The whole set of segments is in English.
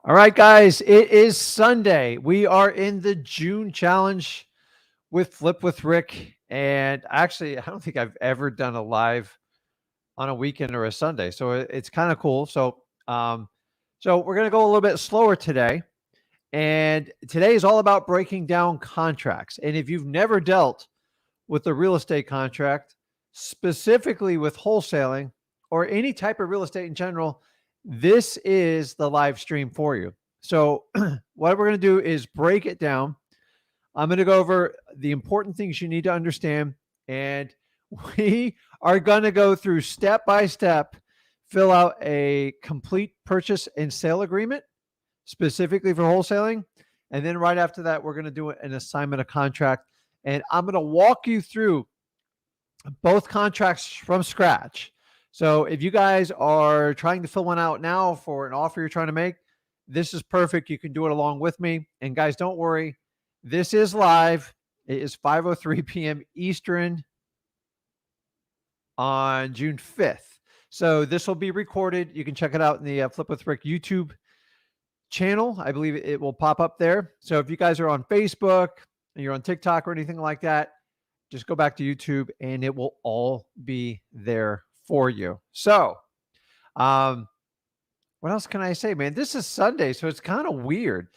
All right, guys, it is Sunday. We are in the June challenge with Flip with Rick. And actually, I don't think I've ever done a live on a weekend or a Sunday. So it's kind of cool. So we're going to go a little bit slower today. And today is all about breaking down contracts. And if you've never dealt with a real estate contract, specifically with wholesaling or any type of real estate in general, this is the live stream for you. So what we're going to do is break it down. I'm going to go over the important things you need to understand, and we are going to go through step by step, fill out a complete purchase and sale agreement specifically for wholesaling. And then right after that, we're going to do an assignment of contract, and I'm going to walk you through both contracts from scratch. So if you guys are trying to fill one out now for an offer you're trying to make, this is perfect. You can do it along with me. And guys, don't worry. This is live. It is 5:03 p.m. Eastern on June 5th. So this will be recorded. You can check it out in the Flip with Rick YouTube channel. I believe it will pop up there. So if you guys are on Facebook and you're on TikTok or anything like that, just go back to YouTube and it will all be there for you. So, what else can I say, man? This is Sunday, so it's kind of weird.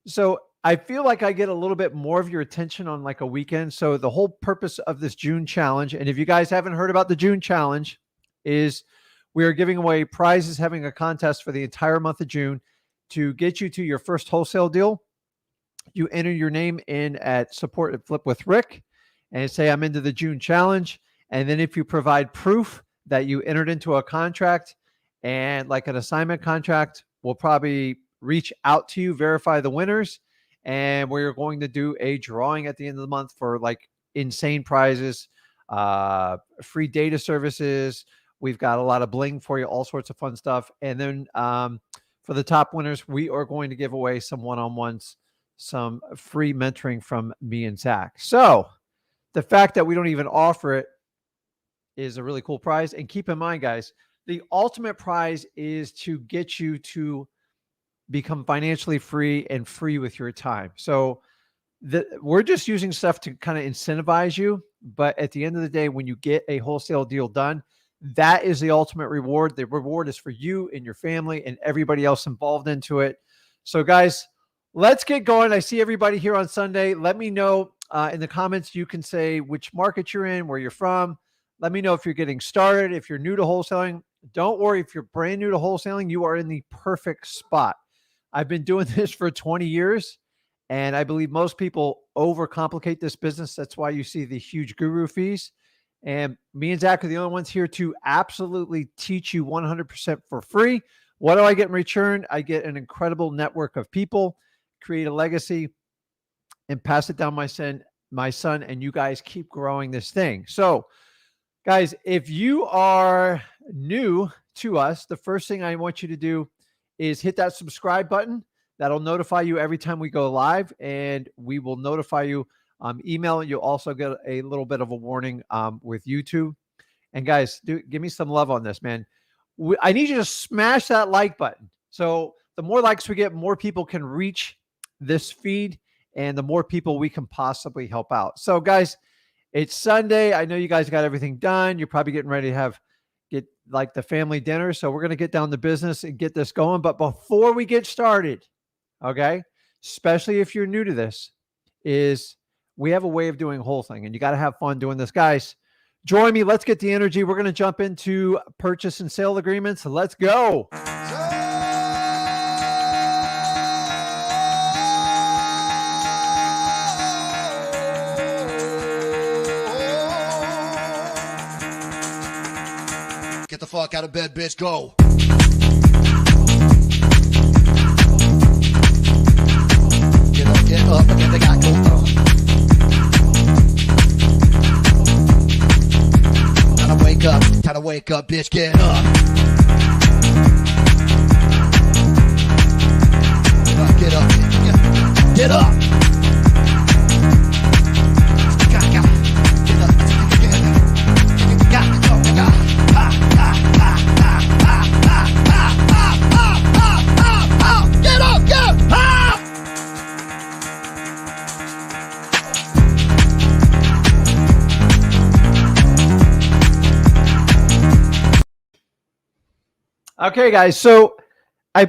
So I feel like I get a little bit more of your attention on like a weekend. So the whole purpose of this June challenge, and if you guys haven't heard about the June challenge, is we are giving away prizes, having a contest for the entire month of June to get you to your first wholesale deal. You enter your name in at support at Flip with Rick and say, I'm into the June challenge. And then if you provide proof that you entered into a contract and like an assignment contract, we'll probably reach out to you, verify the winners, and we're going to do a drawing at the end of the month for like insane prizes, free data services. We've got a lot of bling for you, all sorts of fun stuff. And then for the top winners, we are going to give away some one-on-ones, some free mentoring from me and Zach. So the fact that we don't even offer it is a really cool prize. And keep in mind, guys, the ultimate prize is to get you to become financially free and free with your time. So we're just using stuff to kind of incentivize you. But at the end of the day, when you get a wholesale deal done, that is the ultimate reward. The reward is for you and your family and everybody else involved into it. So guys, let's get going. I see everybody here on Sunday. Let me know in the comments. You can say which market you're in, where you're from. Let me know if you're getting started. If you're new to wholesaling, don't worry. If you're brand new to wholesaling, you are in the perfect spot. I've been doing this for 20 years, and I believe most people overcomplicate this business. That's why you see the huge guru fees. And me and Zach are the only ones here to absolutely teach you 100% for free. What do I get in return? I get an incredible network of people, create a legacy, and pass it down my son, and you guys keep growing this thing. So, guys, if you are new to us, the first thing I want you to do is hit that subscribe button. That'll notify you every time we go live, and we will notify you. Email, you'll also get a little bit of a warning with YouTube. And guys, give me some love on this, man. I need you to smash that like button. So the more likes we get, more people can reach this feed, and the more people we can possibly help out. So guys, it's Sunday. I know you guys got everything done. You're probably getting ready to get like the family dinner. So we're going to get down to business and get this going. But before we get started, okay, especially if you're new to this, is we have a way of doing wholesaling, and you got to have fun doing this. Guys, join me. Let's get the energy. We're going to jump into purchase and sale agreements. Let's go. Get the fuck out of bed, bitch. Go. Get up, and they got go. Time to wake up, bitch. Get up. Get up. Get up. Get up. Okay, guys. So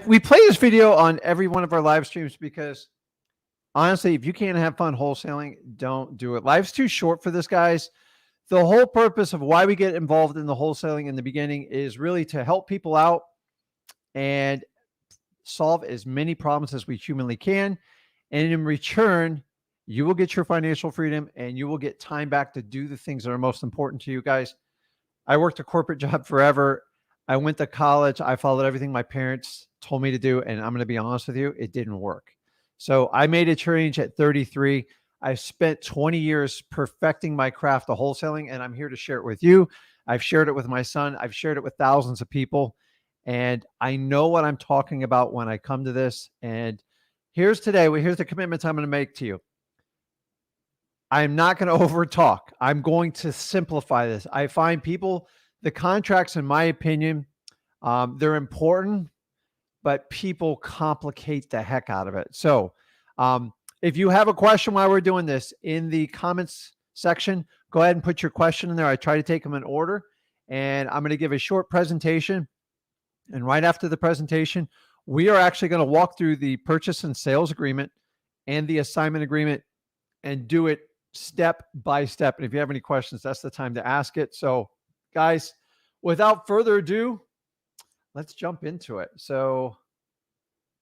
we play this video on every one of our live streams because honestly, if you can't have fun wholesaling, don't do it. Life's too short for this, guys. The whole purpose of why we get involved in the wholesaling in the beginning is really to help people out and solve as many problems as we humanly can. And in return, you will get your financial freedom and you will get time back to do the things that are most important to you guys. I worked a corporate job forever. I went to college. I followed everything my parents told me to do. And I'm going to be honest with you, it didn't work. So I made a change at 33. I spent 20 years perfecting my craft of wholesaling, and I'm here to share it with you. I've shared it with my son. I've shared it with thousands of people, and I know what I'm talking about when I come to this. And here's the commitments I'm going to make to you. I'm not going to over talk. I'm going to simplify this. I find the contracts, in my opinion, they're important, but people complicate the heck out of it. So if you have a question while we're doing this in the comments section, go ahead and put your question in there. I try to take them in order, and I'm going to give a short presentation. And right after the presentation, we are actually going to walk through the purchase and sales agreement and the assignment agreement and do it step by step. And if you have any questions, that's the time to ask it. So guys, without further ado, let's jump into it. So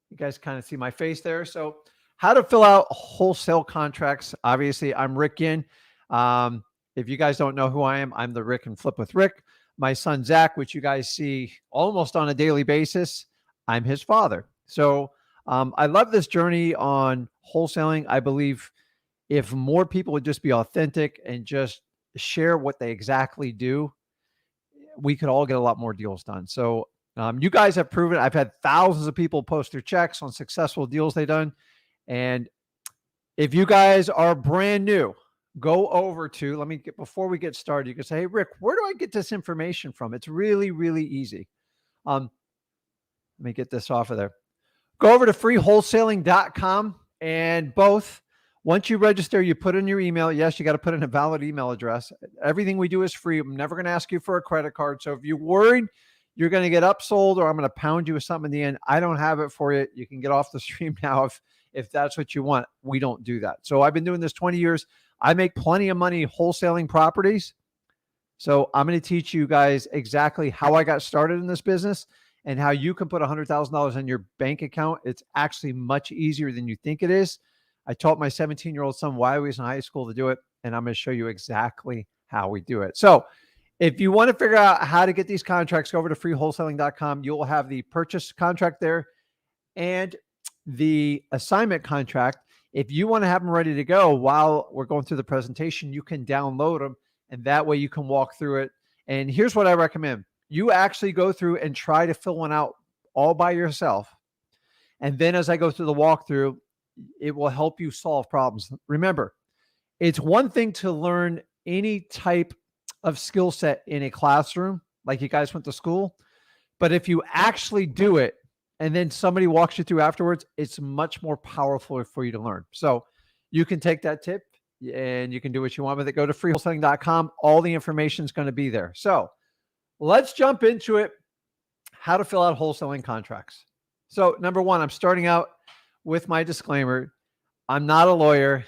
you guys kind of see my face there. So how to fill out wholesale contracts. Obviously, I'm Rick Ginn. If you guys don't know who I am, I'm the Rick and Flip with Rick. My son, Zach, which you guys see almost on a daily basis, I'm his father. So I love this journey on wholesaling. I believe if more people would just be authentic and just share what they exactly do, we could all get a lot more deals done. So you guys have proven it. I've had thousands of people post their checks on successful deals they've done. And if you guys are brand new, go over to, before we get started, you can say, hey, Rick, where do I get this information from? It's really, really easy. Let me get this off of there. Go over to freewholesaling.com, and once you register, you put in your email. Yes, you got to put in a valid email address. Everything we do is free. I'm never going to ask you for a credit card. So if you're worried you're going to get upsold or I'm going to pound you with something in the end, I don't have it for you. You can get off the stream now if that's what you want. We don't do that. So I've been doing this 20 years. I make plenty of money wholesaling properties. So I'm going to teach you guys exactly how I got started in this business and how you can put $100,000 in your bank account. It's actually much easier than you think it is. I taught my 17-year-old son while he was in high school to do it, and I'm going to show you exactly how we do it. So if you want to figure out how to get these contracts, go over to freewholesaling.com. You'll have the purchase contract there and the assignment contract. If you want to have them ready to go while we're going through the presentation, you can download them, and that way you can walk through it. And here's what I recommend. You actually go through and try to fill one out all by yourself. And then as I go through the walkthrough, it will help you solve problems. Remember, it's one thing to learn any type of skill set in a classroom, like you guys went to school. But if you actually do it and then somebody walks you through afterwards, it's much more powerful for you to learn. So you can take that tip and you can do what you want with it. Go to freewholesaling.com. All the information is going to be there. So let's jump into it. How to fill out wholesaling contracts. So number one, I'm starting out with my disclaimer. I'm not a lawyer.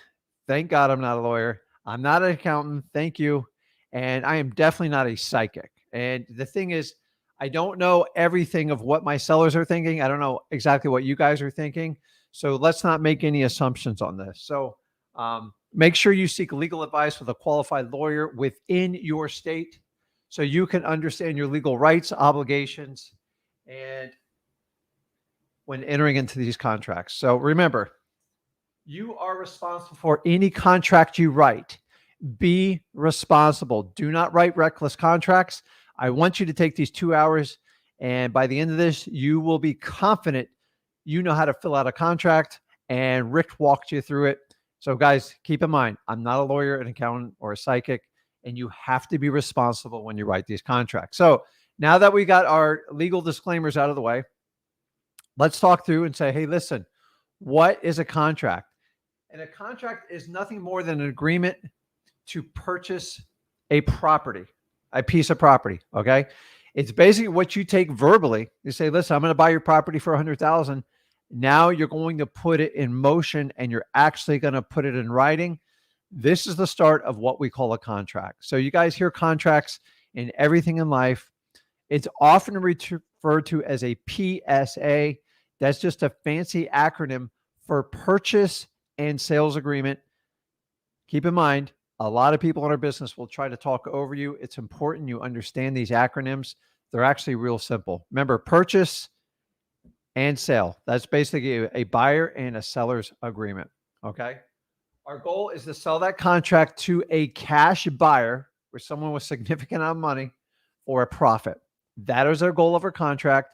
Thank God I'm not a lawyer. I'm not an accountant. Thank you. And I am definitely not a psychic. And the thing is, I don't know everything of what my sellers are thinking. I don't know exactly what you guys are thinking. So let's not make any assumptions on this. So make sure you seek legal advice with a qualified lawyer within your state so you can understand your legal rights, obligations, and when entering into these contracts. So remember, you are responsible for any contract you write. Be responsible. Do not write reckless contracts. I want you to take these 2 hours, and by the end of this, you will be confident you know how to fill out a contract, and Rick walked you through it. So guys, keep in mind, I'm not a lawyer, an accountant, or a psychic, and you have to be responsible when you write these contracts. So now that we got our legal disclaimers out of the way, let's talk through and say, hey, listen, what is a contract? And a contract is nothing more than an agreement to purchase a property, a piece of property, okay? It's basically what you take verbally. You say, listen, I'm going to buy your property for 100,000. Now you're going to put it in motion and you're actually going to put it in writing. This is the start of what we call a contract. So you guys hear contracts in everything in life. It's often referred to as a PSA. That's just a fancy acronym for purchase and sales agreement. Keep in mind, a lot of people in our business will try to talk over you. It's important you understand these acronyms. They're actually real simple. Remember, purchase and sale. That's basically a buyer and a seller's agreement. Okay. Our goal is to sell that contract to a cash buyer or someone with significant amount of money for a profit. That is our goal of our contract.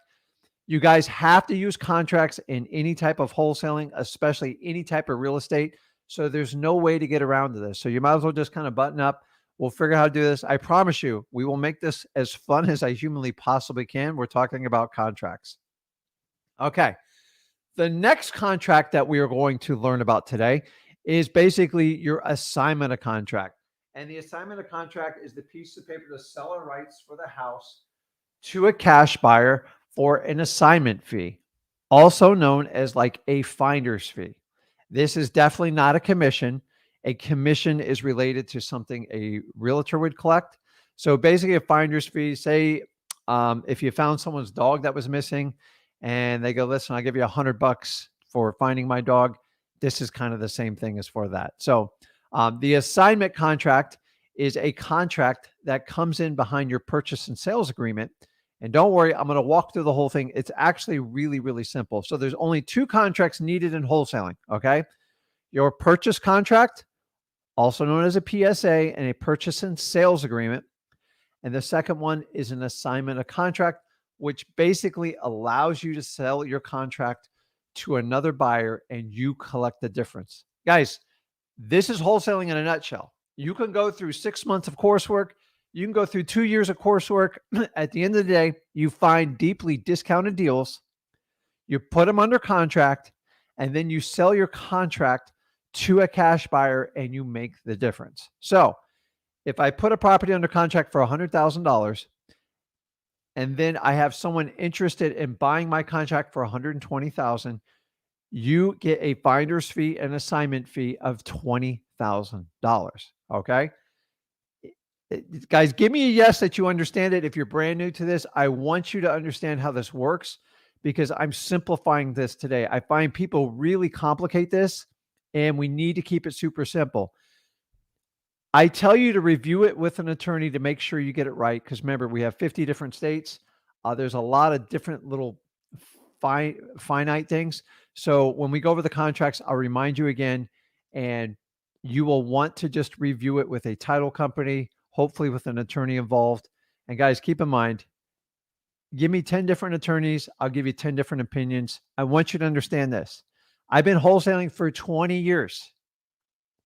You guys have to use contracts in any type of wholesaling, especially any type of real estate. So there's no way to get around to this. So you might as well just kind of button up. We'll figure out how to do this. I promise you, we will make this as fun as I humanly possibly can. We're talking about contracts. Okay. The next contract that we are going to learn about today is basically your assignment of contract. And the assignment of contract is the piece of paper the seller writes for the house to a cash buyer for an assignment fee, also known as like a finder's fee. This is definitely not a commission. A commission is related to something a realtor would collect. So basically a finder's fee, say if you found someone's dog that was missing and they go, listen, I'll give you $100 for finding my dog. This is kind of the same thing as for that. So the assignment contract is a contract that comes in behind your purchase and sales agreement. And don't worry, I'm going to walk through the whole thing. It's actually really, really simple. So there's only two contracts needed in wholesaling, okay? Your purchase contract, also known as a PSA, and a purchase and sales agreement. And the second one is an assignment of contract, which basically allows you to sell your contract to another buyer and you collect the difference. Guys, this is wholesaling in a nutshell. You can go through 6 months of coursework. You can go through 2 years of coursework. At the end of the day, you find deeply discounted deals. You put them under contract, and then you sell your contract to a cash buyer and you make the difference. So if I put a property under contract for $100,000 and then I have someone interested in buying my contract for $120,000, you get a finder's fee and assignment fee of $20,000. Okay. Guys, give me a yes that you understand it. If you're brand new to this, I want you to understand how this works because I'm simplifying this today. I find people really complicate this and we need to keep it super simple. I tell you to review it with an attorney to make sure you get it right. Because remember, we have 50 different states. There's a lot of different little finite things. So when we go over the contracts, I'll remind you again, and you will want to just review it with a title company, hopefully with an attorney involved. And guys, keep in mind, give me 10 different attorneys. I'll give you 10 different opinions. I want you to understand this. I've been wholesaling for 20 years.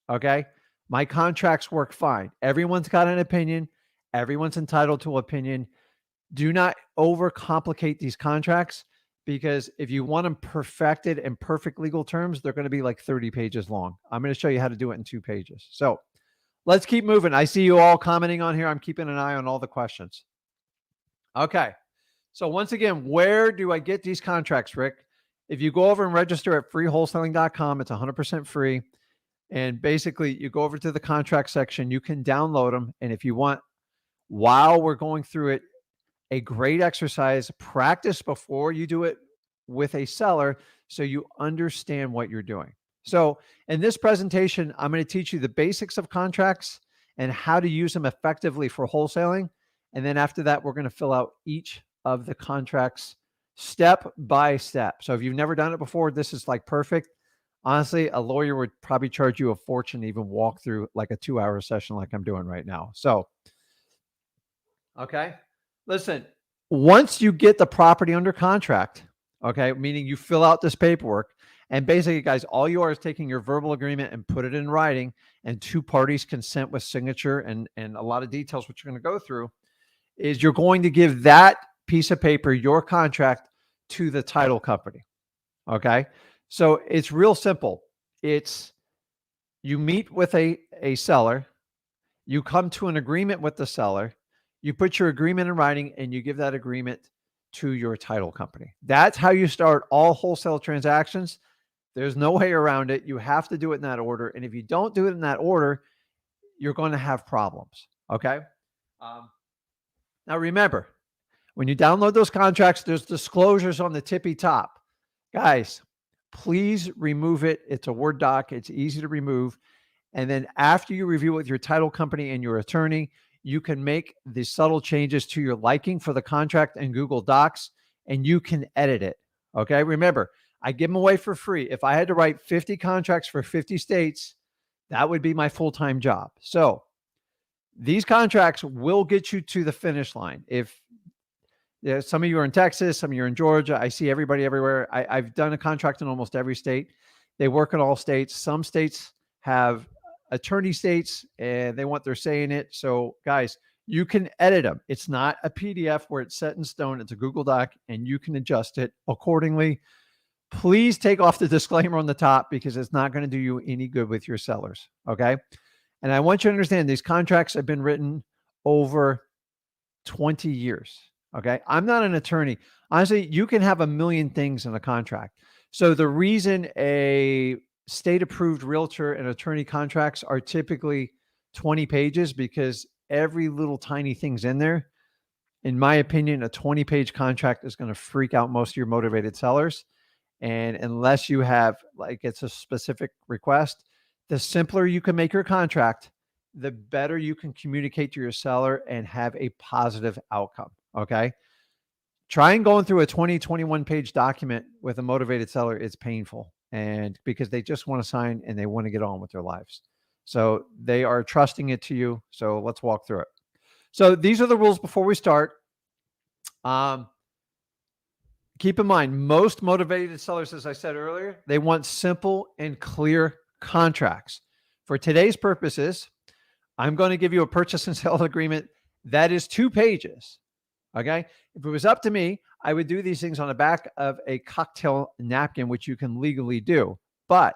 Okay. My contracts work fine. Everyone's got an opinion. Everyone's entitled to an opinion. Do not overcomplicate these contracts because if you want them perfected in perfect legal terms, they're going to be like 30 pages long. I'm going to show you how to do it in 2 pages. So let's keep moving. I see you all commenting on here. I'm keeping an eye on all the questions. Okay. So once again, where do I get these contracts, Rick? If you go over and register at freewholesaling.com, it's 100% free. And basically you go over to the contract section, you can download them. And if you want, while we're going through it, a great exercise, practice before you do it with a seller so you understand what you're doing. So in this presentation, I'm going to teach you the basics of contracts and how to use them effectively for wholesaling. And then after that, we're going to fill out each of the contracts step by step. So if you've never done it before, this is like perfect. Honestly, a lawyer would probably charge you a fortune to even walk through like a 2-hour session like I'm doing right now. So, okay. Listen, once you get the property under contract, okay, meaning you fill out this paperwork, and basically, guys, all you are is taking your verbal agreement and put it in writing, and 2 parties consent with signature and a lot of details, which you're going to go through, is you're going to give that piece of paper, your contract, to the title company, okay? So it's real simple. It's you meet with a seller, you come to an agreement with the seller, You put your agreement in writing and you give that agreement to your title company. That's how you start all wholesale transactions. There's no way around it. You have to do it in that order. And if you don't do it in that order, you're going to have problems. Okay. Now remember, when you download those contracts, there's disclosures on the tippy top. Guys, please remove it. It's a Word doc. It's easy to remove. And then after you review it with your title company and your attorney, you can make the subtle changes to your liking for the contract in Google Docs, and you can edit it. Okay. Remember, I give them away for free. If I had to write 50 contracts for 50 states, that would be my full-time job. So these contracts will get you to the finish line. If some of you are in Texas, some of you are in Georgia, I see everybody everywhere. I've done a contract in almost every state. They work in all states. Some states have attorney states and they want their say in it. So guys, you can edit them. It's not a PDF where it's set in stone. It's a Google Doc and you can adjust it accordingly. Please take off the disclaimer on the top because it's not going to do you any good with your sellers. Okay. And I want you to understand these contracts have been written over 20 years. Okay. I'm not an attorney. Honestly, you can have a million things in a contract. So the reason a state approved realtor and attorney contracts are typically 20 pages because every little tiny thing's in there. In my opinion, a 20-page contract is going to freak out most of your motivated sellers. And unless you have, like, it's a specific request, the simpler you can make your contract, the better you can communicate to your seller and have a positive outcome. Okay. Trying going through a 20, 21-page document with a motivated seller is painful. And because they just want to sign and they want to get on with their lives. So they are trusting it to you. So let's walk through it. So these are the rules before we start. Keep in mind, most motivated sellers, as I said earlier, they want simple and clear contracts. For today's purposes, I'm going to give you a purchase and sale agreement that is 2 pages. Okay. If it was up to me, I would do these things on the back of a cocktail napkin, which you can legally do. But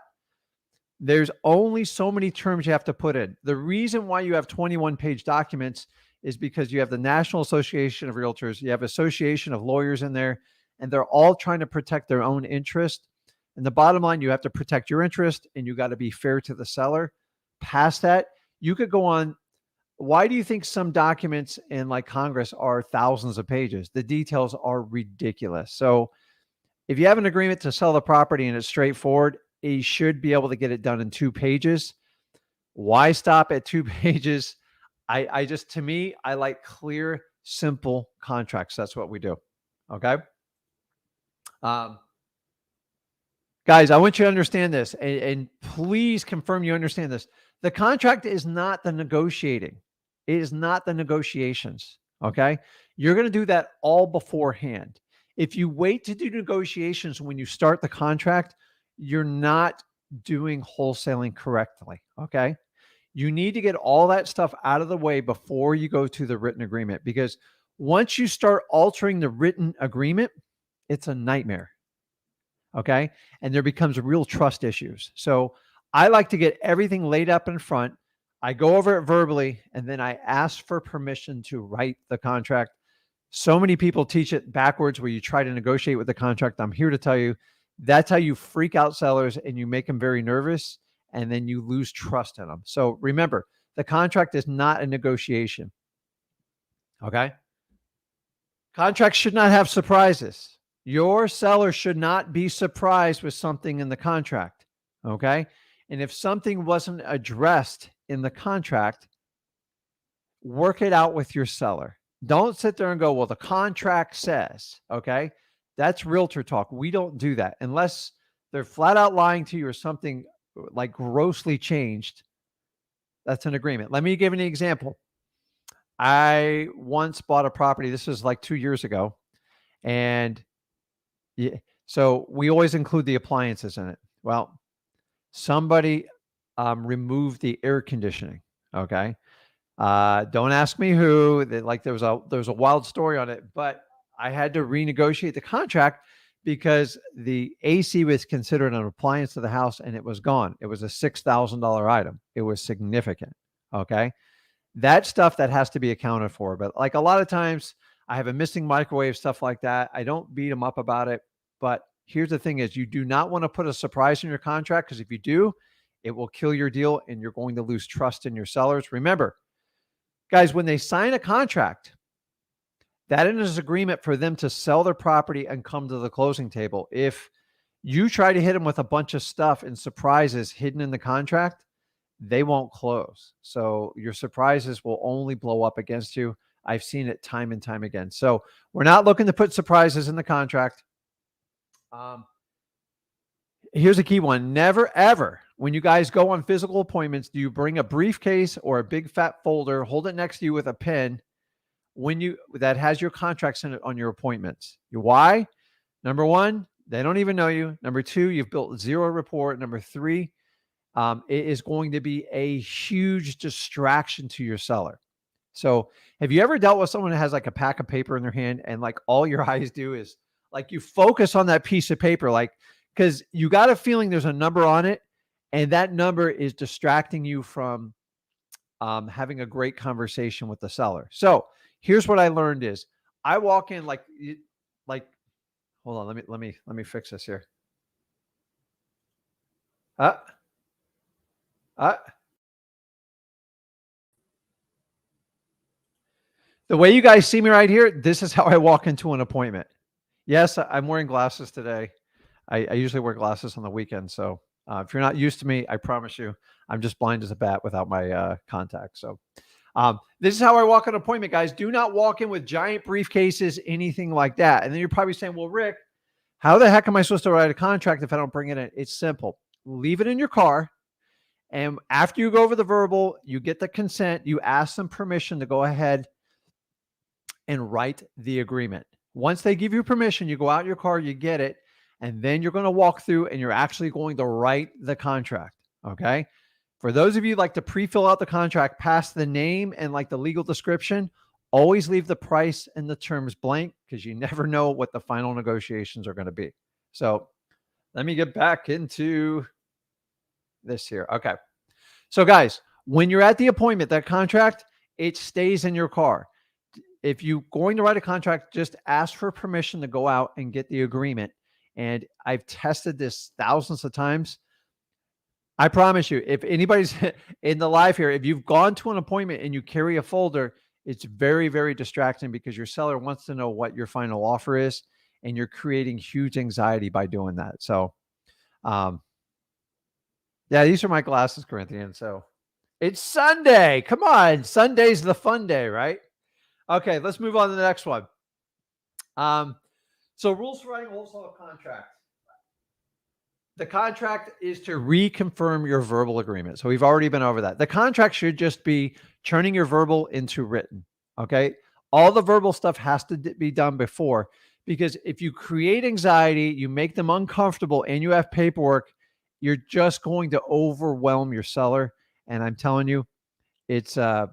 there's only so many terms you have to put in. The reason why you have 21-page documents is because you have the National Association of Realtors, you have Association of Lawyers in there, and they're all trying to protect their own interest. And the bottom line, you have to protect your interest and you got to be fair to the seller. Past that, you could go on. Why do you think some documents in like Congress are thousands of pages? The details are ridiculous. So if you have an agreement to sell the property and it's straightforward, you should be able to get it done in 2 pages. Why stop at 2 pages? I just, to me, I like clear, simple contracts. That's what we do. Okay. Guys, I want you to understand this and please confirm you understand this. The contract is not the negotiating. It is not the negotiations. Okay. You're going to do that all beforehand. If you wait to do negotiations when you start the contract, you're not doing wholesaling correctly. Okay. You need to get all that stuff out of the way before you go to the written agreement, because once you start altering the written agreement, it's a nightmare. Okay. And there becomes real trust issues. So I like to get everything laid up in front. I go over it verbally, and then I ask for permission to write the contract. So many people teach it backwards where you try to negotiate with the contract. I'm here to tell you that's how you freak out sellers and you make them very nervous, and then you lose trust in them. So remember, the contract is not a negotiation. Okay. Contracts should not have surprises. Your seller should not be surprised with something in the contract. Okay. And if something wasn't addressed in the contract, work it out with your seller. Don't sit there and go, well, the contract says, okay, that's realtor talk. We don't do that unless they're flat out lying to you or something like grossly changed. That's an agreement. Let me give an example. I once bought a property. This was like 2 years ago. And yeah, so we always include the appliances in it. Well, somebody removed the air conditioning. Okay. Don't ask me who. Like there was a wild story on it, but I had to renegotiate the contract because the AC was considered an appliance to the house and it was gone. It was a $6,000 item. It was significant. Okay. That stuff that has to be accounted for. But like a lot of times I have a missing microwave, stuff like that. I don't beat them up about it. But here's the thing is you do not want to put a surprise in your contract, because if you do, it will kill your deal and you're going to lose trust in your sellers. Remember, guys, when they sign a contract, that is an agreement for them to sell their property and come to the closing table. If you try to hit them with a bunch of stuff and surprises hidden in the contract, they won't close. So your surprises will only blow up against you. I've seen it time and time again. So we're not looking to put surprises in the contract. Here's a key one. Never, ever, when you guys go on physical appointments, do you bring a briefcase or a big fat folder, hold it next to you with a pen that has your contracts in it on your appointments. Why? Number one, they don't even know you. Number two, you've built zero rapport. Number three, it is going to be a huge distraction to your seller. So have you ever dealt with someone that has like a pack of paper in their hand and like all your eyes do is like you focus on that piece of paper, like, because you got a feeling there's a number on it and that number is distracting you from having a great conversation with the seller. So here's what I learned is I walk in like, hold on, let me fix this here. The way you guys see me right here, this is how I walk into an appointment. Yes, I'm wearing glasses today. I usually wear glasses on the weekend. So if you're not used to me, I promise you, I'm just blind as a bat without my contacts. So this is how I walk an appointment, guys. Do not walk in with giant briefcases, anything like that. And then you're probably saying, well, Rick, how the heck am I supposed to write a contract if I don't bring it in? It's simple. Leave it in your car. And after you go over the verbal, you get the consent, you ask them permission to go ahead and write the agreement. Once they give you permission, you go out in your car, you get it, and then you're going to walk through and you're actually going to write the contract. Okay. For those of you like to pre-fill out the contract past the name and like the legal description, always leave the price and the terms blank because you never know what the final negotiations are going to be. So let me get back into this here. Okay. So guys, when you're at the appointment, that contract, it stays in your car. If you're going to write a contract, just ask for permission to go out and get the agreement. And I've tested this thousands of times. I promise you, if anybody's in the live here, if you've gone to an appointment and you carry a folder, it's very, very distracting because your seller wants to know what your final offer is, and you're creating huge anxiety by doing that. So, yeah, these are my glasses, Corinthian. So it's Sunday. Come on. Sunday's the fun day, right? Okay, let's move on to the next one. So rules for writing a wholesale contract. The contract is to reconfirm your verbal agreement. So we've already been over that. The contract should just be turning your verbal into written. Okay. All the verbal stuff has to be done before, because if you create anxiety, you make them uncomfortable, and you have paperwork, you're just going to overwhelm your seller. And I'm telling you, it's a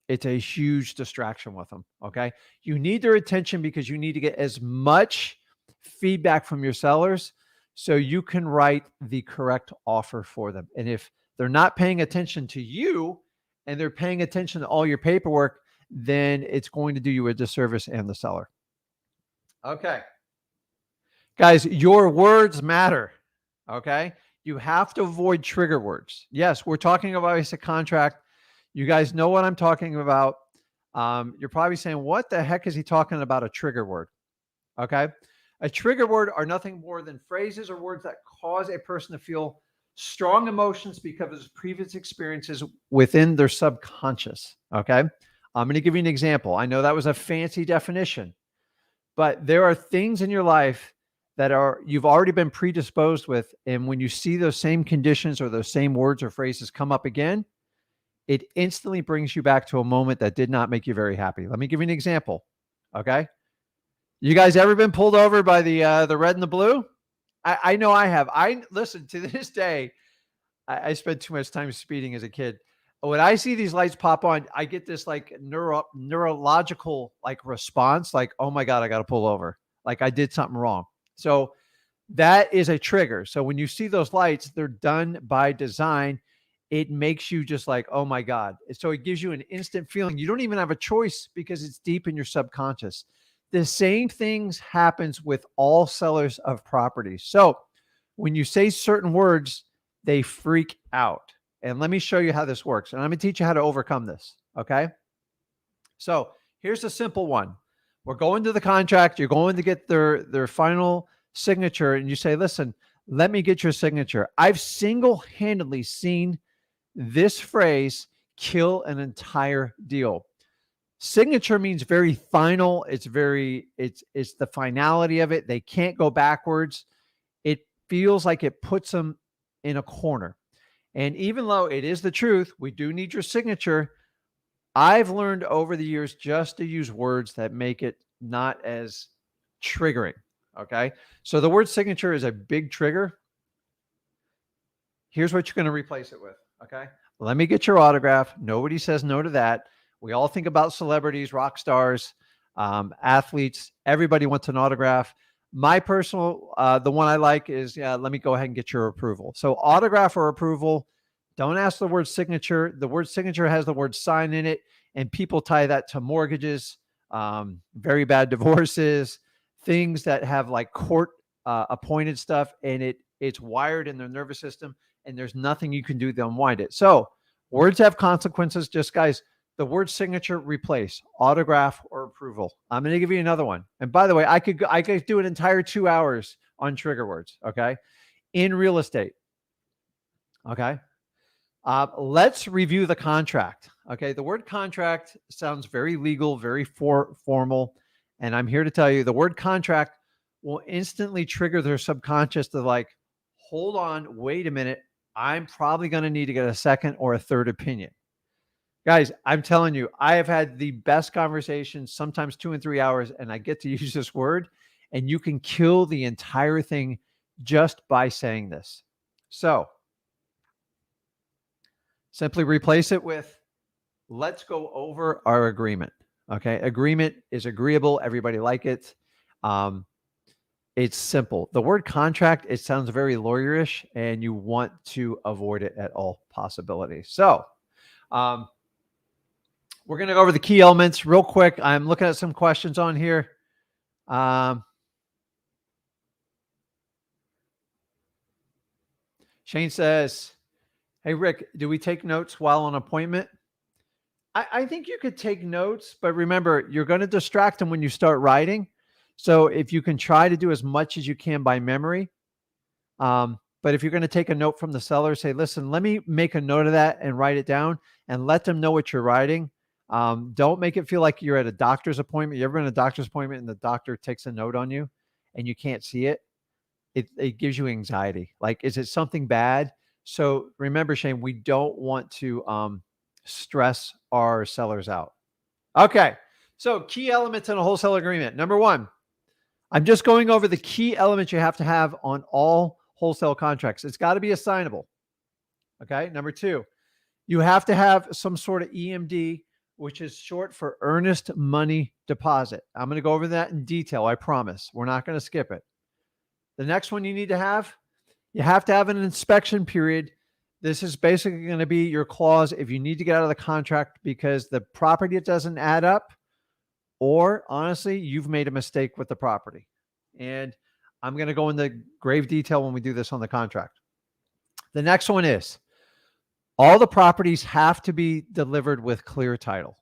huge distraction with them. Okay. You need their attention because you need to get as much feedback from your sellers so you can write the correct offer for them. And if they're not paying attention to you and they're paying attention to all your paperwork, then it's going to do you a disservice and the seller. Okay. Guys, your words matter. Okay. You have to avoid trigger words. Yes, we're talking about basic contract. You guys know what I'm talking about. You're probably saying, what the heck is he talking about a trigger word? Okay. A trigger word are nothing more than phrases or words that cause a person to feel strong emotions because of previous experiences within their subconscious. Okay. I'm going to give you an example. I know that was a fancy definition, but there are things in your life that you've already been predisposed with. And when you see those same conditions or those same words or phrases come up again, it instantly brings you back to a moment that did not make you very happy. Let me give you an example. Okay. You guys ever been pulled over by the red and the blue? I know I have. Listen, to this day, I spent too much time speeding as a kid. When I see these lights pop on, I get this like neurological like response, like, oh my God, I got to pull over. Like I did something wrong. So that is a trigger. So when you see those lights, they're done by design. it makes you just like, oh my God. So it gives you an instant feeling. You don't even have a choice because it's deep in your subconscious. The same things happens with all sellers of properties. So when you say certain words, they freak out. And let me show you how this works. And I'm going to teach you how to overcome this. Okay. So here's a simple one. We're going to the contract. You're going to get their final signature. And you say, listen, let me get your signature. I've single-handedly seen this phrase kill an entire deal. Signature means very final. It's the finality of it. They can't go backwards. It feels like it puts them in a corner. And even though it is the truth, we do need your signature. I've learned over the years just to use words that make it not as triggering. Okay. So the word signature is a big trigger. Here's what you're going to replace it with. Okay. Let me get your autograph. Nobody says no to that. We all think about celebrities, rock stars, athletes. Everybody wants an autograph. My personal, the one I like is, let me go ahead and get your approval. So autograph or approval, don't ask the word signature. The word signature has the word sign in it, and people tie that to mortgages, very bad divorces, things that have like court appointed stuff, and it's wired in their nervous system, and there's nothing you can do to unwind it. So words have consequences. Just guys, the word signature, replace autograph or approval. I'm going to give you another one. And by the way, I could do an entire 2 hours on trigger words. Okay. In real estate. Okay. Let's review the contract. Okay. The word contract sounds very legal, very formal. And I'm here to tell you the word contract will instantly trigger their subconscious to like, hold on, wait a minute. I'm probably going to need to get a second or a third opinion. Guys, I'm telling you, I have had the best conversations, sometimes 2 and 3 hours, and I get to use this word, and you can kill the entire thing just by saying this. So simply replace it with, let's go over our agreement. Okay. Agreement is agreeable. Everybody like it. It's simple. The word contract, it sounds very lawyerish, and you want to avoid it at all possibilities. So, we're going to go over the key elements real quick. I'm looking at some questions on here. Shane says, hey, Rick, do we take notes while on appointment? I think you could take notes, but remember, you're going to distract them when you start writing. So if you can try to do as much as you can by memory, but if you're going to take a note from the seller, say, listen, let me make a note of that and write it down and let them know what you're writing. Don't make it feel like you're at a doctor's appointment. You ever been at a doctor's appointment and the doctor takes a note on you and you can't see it? It gives you anxiety. Like, is it something bad? So remember, Shane, we don't want to stress our sellers out. Okay. So key elements in a wholesale agreement. Number one, I'm just going over the key elements you have to have on all wholesale contracts. It's got to be assignable. Okay. Number two, you have to have some sort of EMD, which is short for earnest money deposit. I'm going to go over that in detail. I promise. We're not going to skip it. The next one you have to have an inspection period. This is basically going to be your clause if you need to get out of the contract because the property doesn't add up, or honestly, you've made a mistake with the property. And I'm going to go into grave detail when we do this on the contract. The next one is all the properties have to be delivered with clear title.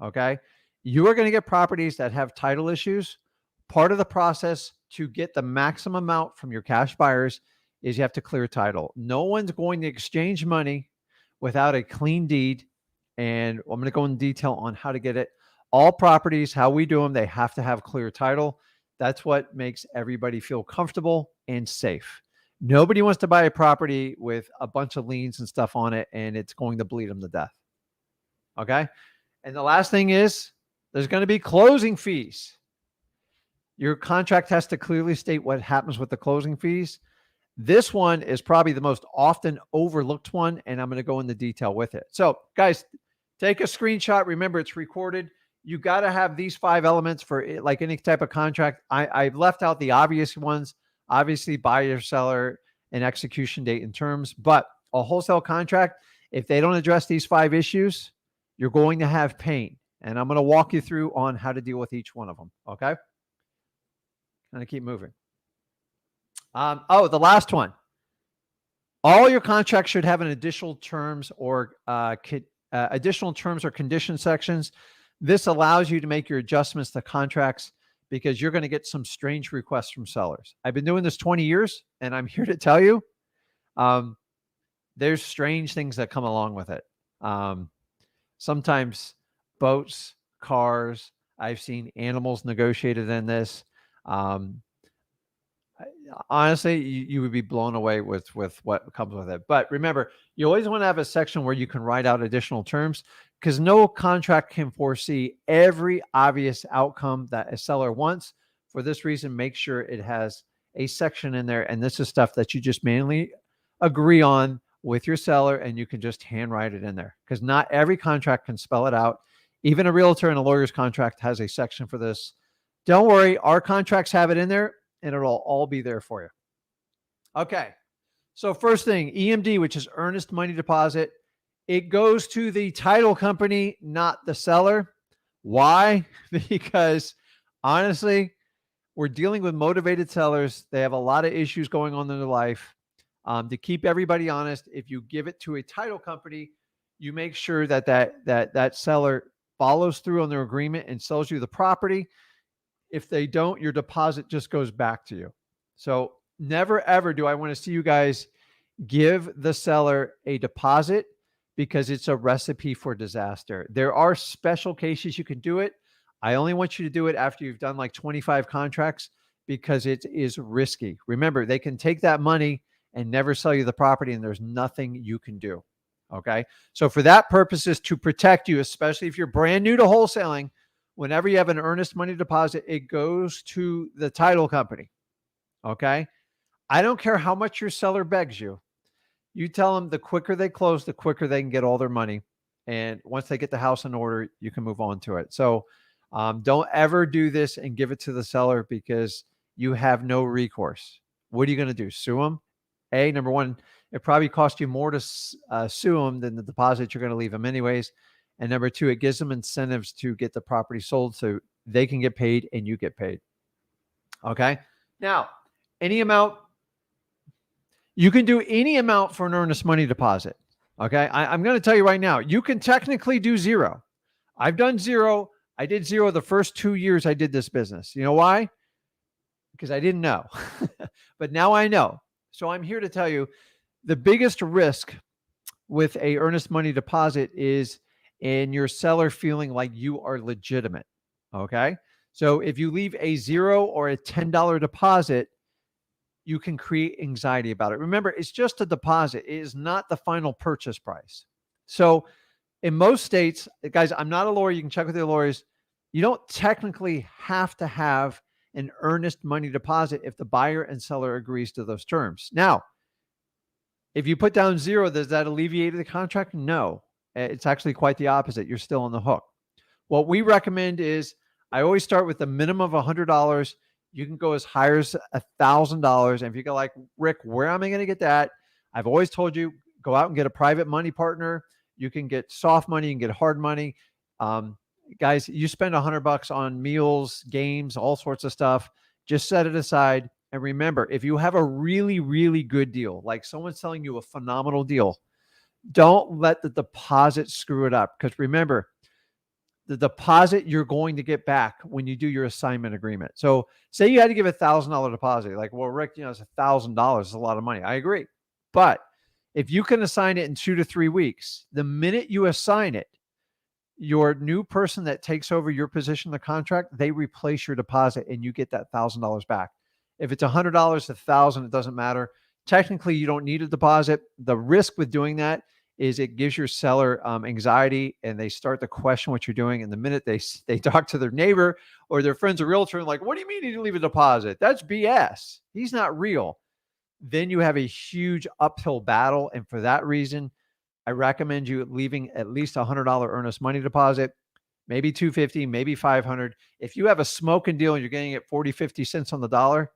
Okay. You are going to get properties that have title issues. Part of the process to get the maximum amount from your cash buyers is you have to clear title. No one's going to exchange money without a clean deed. And I'm going to go in detail on how to get it. All properties, how we do them, they have to have clear title. That's what makes everybody feel comfortable and safe. Nobody wants to buy a property with a bunch of liens and stuff on it, and it's going to bleed them to death. Okay. And the last thing is there's going to be closing fees. Your contract has to clearly state what happens with the closing fees. This one is probably the most often overlooked one, and I'm going to go into detail with it. So guys, take a screenshot. Remember, it's recorded. You got to have these 5 elements for like any type of contract. I've left out the obvious ones, obviously buyer, seller, and execution date and terms, but a wholesale contract If they don't address these 5 issues, you're going to have pain. And I'm going to walk you through on how to deal with each one of them. Okay. Going to keep moving. The last one. All your contracts should have an additional terms or condition sections. This allows you to make your adjustments to contracts because you're going to get some strange requests from sellers. I've been doing this 20 years, and I'm here to tell you, there's strange things that come along with it. Sometimes boats, cars, I've seen animals negotiated in this. Honestly, you would be blown away with what comes with it. But remember, you always want to have a section where you can write out additional terms, because no contract can foresee every obvious outcome that a seller wants. For this reason, make sure it has a section in there. And this is stuff that you just manually agree on with your seller, and you can just handwrite it in there, because not every contract can spell it out. Even a realtor and a lawyer's contract has a section for this. Don't worry, our contracts have it in there, and it'll all be there for you. Okay. So first thing, EMD, which is earnest money deposit. It goes to the title company, not the seller. Why? Because honestly, we're dealing with motivated sellers. They have a lot of issues going on in their life. To keep everybody honest, if you give it to a title company, you make sure that seller follows through on their agreement and sells you the property. If they don't, your deposit just goes back to you. So never, ever do I want to see you guys give the seller a deposit, because it's a recipe for disaster. There are special cases you can do it. I only want you to do it after you've done like 25 contracts, because it is risky. Remember, they can take that money and never sell you the property, and there's nothing you can do. Okay. So for that purpose is to protect you, especially if you're brand new to wholesaling. Whenever you have an earnest money deposit, it goes to the title company. Okay. I don't care how much your seller begs you. You tell them the quicker they close, the quicker they can get all their money. And once they get the house in order, you can move on to it. So don't ever do this and give it to the seller, because you have no recourse. What are you going to do? Sue them? Number one, it probably costs you more to sue them than the deposit you're going to leave them anyways. And number two, it gives them incentives to get the property sold so they can get paid and you get paid. Okay. Now, any amount, you can do any amount for an earnest money deposit. Okay. I'm going to tell you right now, you can technically do zero. I've done zero. I did zero the first 2 years I did this business. You know why? Because I didn't know, but now I know. So I'm here to tell you the biggest risk with a earnest money deposit is in your seller feeling like you are legitimate. Okay. So if you leave a $0 or a $10 deposit, you can create anxiety about it. Remember, it's just a deposit. It is not the final purchase price. So in most states, guys, I'm not a lawyer. You can check with your lawyers. You don't technically have to have an earnest money deposit if the buyer and seller agrees to those terms. Now, if you put down $0, does that alleviate the contract? No, it's actually quite the opposite. You're still on the hook. What we recommend is I always start with a minimum of $100. You can go as high as $1,000. And if you go like, Rick, where am I going to get that? I've always told you, go out and get a private money partner. You can get soft money, you can get hard money. Guys, you spend $100 on meals, games, all sorts of stuff. Just set it aside. And remember, if you have a really, really good deal, like someone's selling you a phenomenal deal, don't let the deposit screw it up. Because remember, the deposit you're going to get back when you do your assignment agreement. So say you had to give $1,000 deposit. Like, well, Rick, it's $1,000. It's a lot of money. I agree. But if you can assign it in 2 to 3 weeks, the minute you assign it, your new person that takes over your position in the contract, they replace your deposit and you get that $1,000 back. If it's $100, $1,000, it doesn't matter. Technically, you don't need a deposit. The risk with doing that is it gives your seller anxiety, and they start to question what you're doing. And the minute they talk to their neighbor or their friend's a realtor and like, what do you mean you didn't leave a deposit? That's BS. He's not real. Then you have a huge uphill battle. And for that reason, I recommend you leaving at least $100 earnest money deposit, maybe $250, maybe $500. If you have a smoking deal and you're getting it 40, 50 cents on the dollar,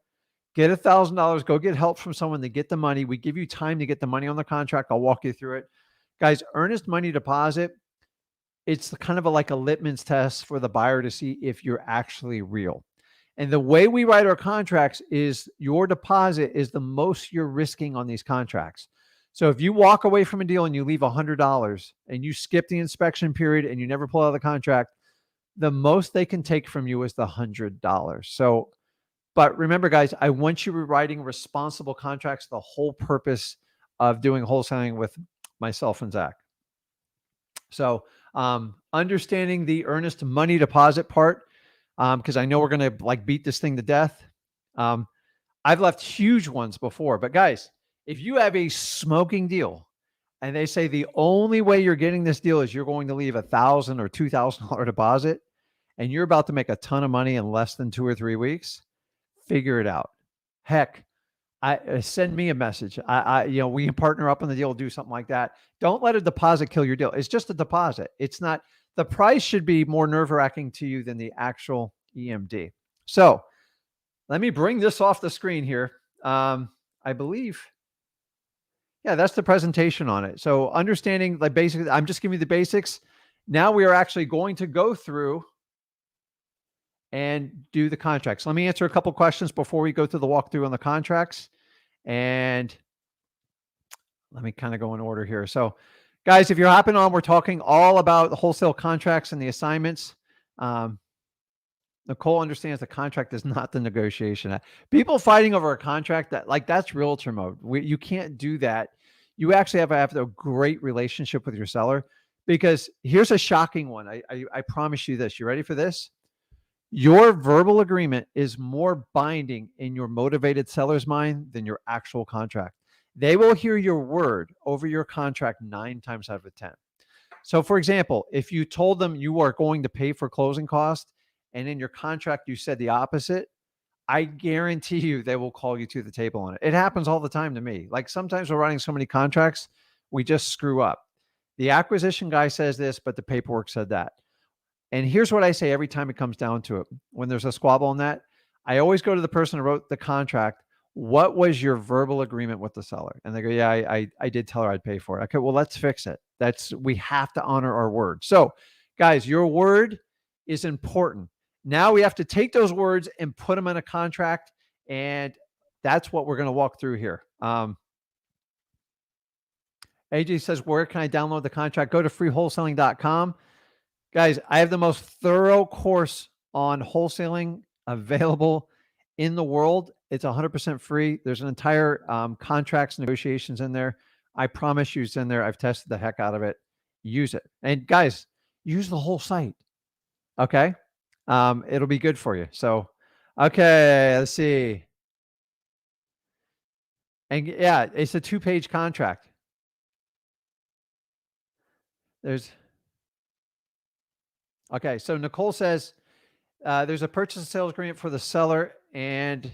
get $1,000, go get help from someone to get the money. We give you time to get the money on the contract. I'll walk you through it. Guys, earnest money deposit, it's kind of like a litmus test for the buyer to see if you're actually real. And the way we write our contracts is your deposit is the most you're risking on these contracts. So if you walk away from a deal and you leave $100 and you skip the inspection period and you never pull out of the contract, the most they can take from you is the $100. So, but remember, guys, I want you writing responsible contracts, the whole purpose of doing wholesaling with myself and Zach. So understanding the earnest money deposit part, because I know we're going to like beat this thing to death. I've left huge ones before, but guys, if you have a smoking deal and they say the only way you're getting this deal is you're going to leave $1,000 or $2,000 deposit and you're about to make a ton of money in less than 2 or 3 weeks, figure it out. Heck, send me a message. We can partner up on the deal, do something like that. Don't let a deposit kill your deal. It's just a deposit. It's not, the price should be more nerve-wracking to you than the actual EMD. So let me bring this off the screen here. I believe, yeah, that's the presentation on it. So understanding, like, basically, I'm just giving you the basics. Now we are actually going to go through and do the contracts. Let me answer a couple questions before we go through the walkthrough on the contracts. And let me kind of go in order here. So guys, if you're hopping on, we're talking all about the wholesale contracts and the assignments. Nicole understands the contract is not the negotiation. People fighting over a contract, that's realtor mode. You can't do that. You actually have to have a great relationship with your seller, because here's a shocking one. I promise you this. You ready for this? Your verbal agreement is more binding in your motivated seller's mind than your actual contract. They will hear your word over your contract 9 times out of 10. So for example, if you told them you are going to pay for closing costs and in your contract you said the opposite, I guarantee you they will call you to the table on it. It happens all the time to me. Like sometimes we're writing so many contracts, we just screw up. The acquisition guy says this, but the paperwork said that. And here's what I say every time it comes down to it. When there's a squabble on that, I always go to the person who wrote the contract. What was your verbal agreement with the seller? And they go, yeah, I did tell her I'd pay for it. Okay, well, let's fix it. We have to honor our word. So guys, your word is important. Now we have to take those words and put them in a contract. And that's what we're going to walk through here. AJ says, where can I download the contract? Go to freewholesaling.com. Guys, I have the most thorough course on wholesaling available in the world. It's 100% free. There's an entire contracts negotiations in there. I promise you it's in there. I've tested the heck out of it. Use it. And guys, use the whole site. Okay? It'll be good for you. So, okay, let's see. And yeah, it's a 2-page contract. Okay, so Nicole says there's a purchase and sales agreement for the seller and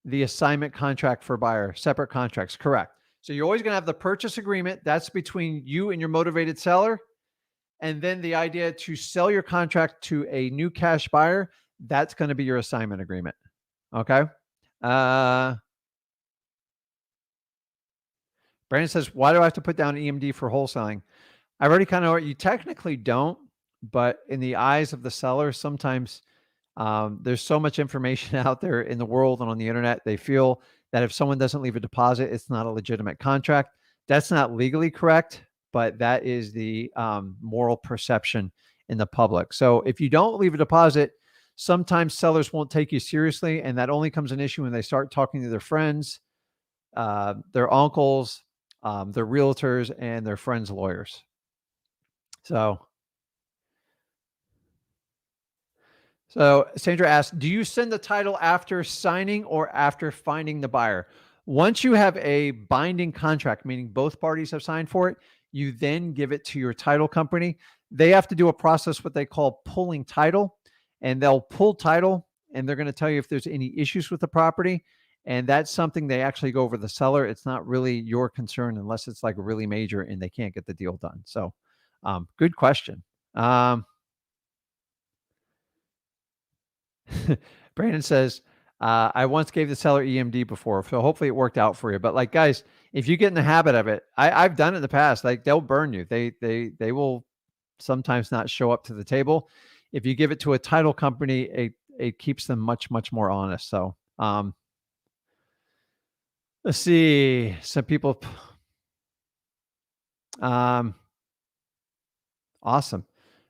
the assignment contract for buyer, separate contracts. Correct. So you're always going to have the purchase agreement. That's between you and your motivated seller. And then the idea to sell your contract to a new cash buyer, that's going to be your assignment agreement. Okay. Brandon says, why do I have to put down EMD for wholesaling? I already kind of know it. You technically don't, but in the eyes of the seller, sometimes there's so much information out there in the world and on the internet. They feel that if someone doesn't leave a deposit, it's not a legitimate contract. That's not legally correct, but that is the moral perception in the public. So if you don't leave a deposit, sometimes sellers won't take you seriously. And that only comes an issue when they start talking to their friends, their uncles, their realtors, and their friends' lawyers. So Sandra asked, do you send the title after signing or after finding the buyer? Once you have a binding contract, meaning both parties have signed for it, you then give it to your title company. They have to do a process, what they call pulling title, and they'll pull title and they're going to tell you if there's any issues with the property. And that's something they actually go over the seller. It's not really your concern unless it's like really major and they can't get the deal done. So good question. Brandon says, I once gave the seller EMD before, so hopefully it worked out for you. But like, guys, if you get in the habit of it, I've done it in the past. Like, they'll burn you. They will sometimes not show up to the table. If you give it to a title company, it keeps them much more honest. So let's see. Some people. Awesome.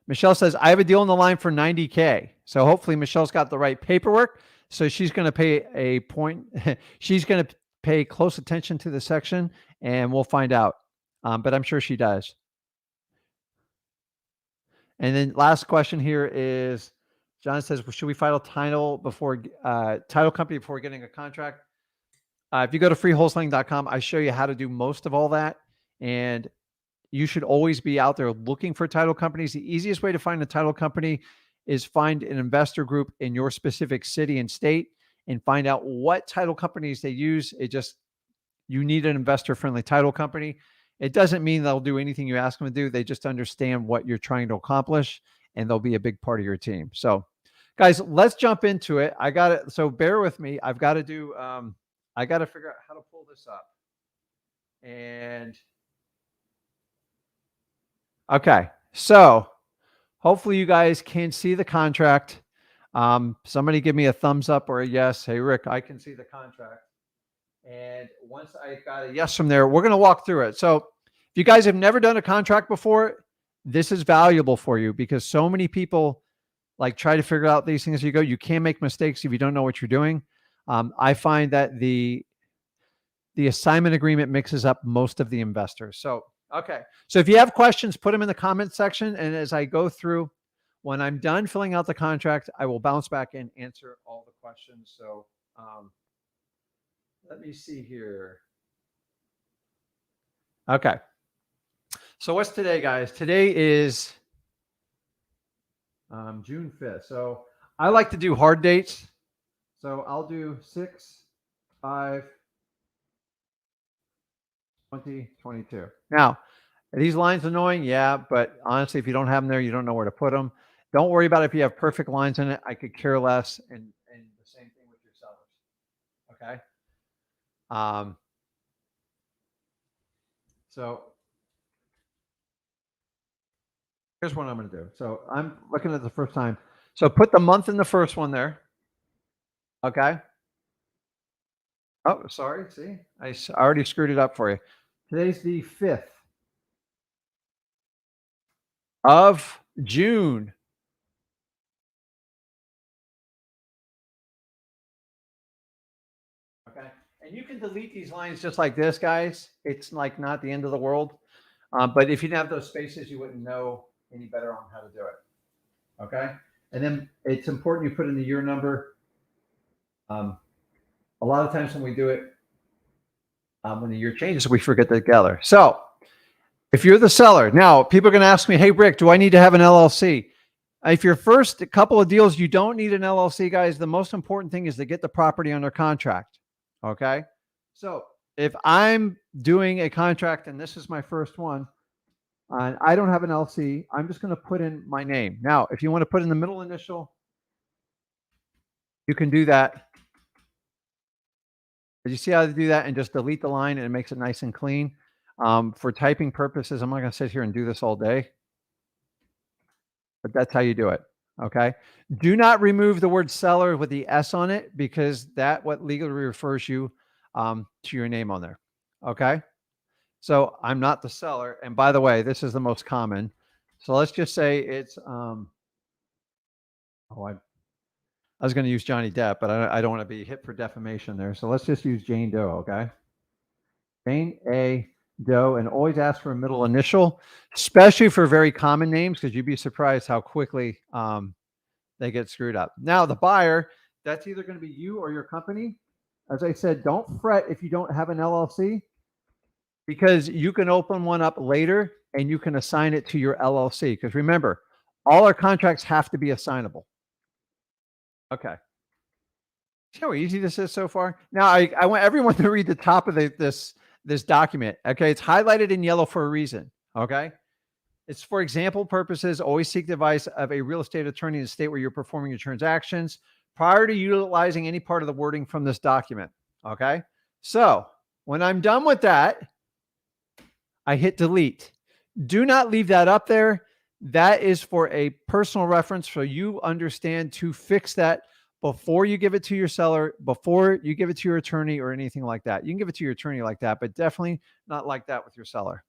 Michelle says, I have a deal on the line for 90K. So hopefully Michelle's got the right paperwork. So she's going to pay a point. She's going to pay close attention to the section and we'll find out. But I'm sure she does. And then last question here is, John says, well, should we file title company before getting a contract? If you go to freewholesaling.com, I show you how to do most of all that. And you should always be out there looking for title companies. The easiest way to find a title company is find an investor group in your specific city and state and find out what title companies they use. You need an investor-friendly title company. It doesn't mean they'll do anything you ask them to do. They just understand what you're trying to accomplish, and they'll be a big part of your team. So, guys, let's jump into it. I got it. So bear with me. I've got to do. I got to figure out how to pull this up. And okay, so hopefully you guys can see the contract. Somebody give me a thumbs up or a yes. Hey, Rick, I can see the contract. And once I got a yes from there, we're going to walk through it. So if you guys have never done a contract before, this is valuable for you because so many people like try to figure out these things as you go. You can't make mistakes if you don't know what you're doing. I find that the assignment agreement mixes up most of the investors. So, okay. So if you have questions, put them in the comment section. And as I go through, when I'm done filling out the contract, I will bounce back and answer all the questions. So, let me see here. Okay. So what's today, guys? Today is June 5th. So I like to do hard dates. So I'll do 6/5/2022. Now, are these lines annoying? Yeah, but honestly, if you don't have them there, you don't know where to put them. Don't worry about it if you have perfect lines in it. I could care less. And the same thing with your sellers. Okay. So here's what I'm going to do. So I'm looking at the first time. So put the month in the first one there. Okay. Oh, sorry. See, I already screwed it up for you. Today's the 5th of June. Okay. And you can delete these lines just like this, guys. It's like not the end of the world. But if you didn't have those spaces, you wouldn't know any better on how to do it. Okay. And then it's important you put in the year number. A lot of times when we do it, when the year changes, we forget that together. So if you're the seller, now people are going to ask me, hey, Rick, do I need to have an LLC? If your first couple of deals, you don't need an LLC, guys. The most important thing is to get the property under contract. Okay. So if I'm doing a contract and this is my first one, and I don't have an LLC, I'm just going to put in my name. Now, if you want to put in the middle initial, you can do that. Did you see how to do that and just delete the line and it makes it nice and clean? For typing purposes, I'm not going to sit here and do this all day, but that's how you do it. Okay. Do not remove the word seller with the S on it because that what legally refers you to your name on there. Okay. So I'm not the seller. And by the way, this is the most common. So let's just say it's, I was going to use Johnny Depp, but I don't want to be hit for defamation there. So let's just use Jane Doe, okay? Jane A. Doe, and always ask for a middle initial, especially for very common names, because you'd be surprised how quickly they get screwed up. Now, the buyer, that's either going to be you or your company. As I said, don't fret if you don't have an LLC, because you can open one up later and you can assign it to your LLC. Because remember, all our contracts have to be assignable. Okay. See how easy this is so far? Now, I want everyone to read the top of this document. Okay. It's highlighted in yellow for a reason. Okay. It's for example purposes. Always seek the advice of a real estate attorney in the state where you're performing your transactions. prior to utilizing any part of the wording from this document. Okay. So when I'm done with that, I hit delete. Do not leave that up there. That is for a personal reference, so you understand to fix that before you give it to your seller, before you give it to your attorney or anything like that. You can give it to your attorney like that, but definitely not like that with your seller.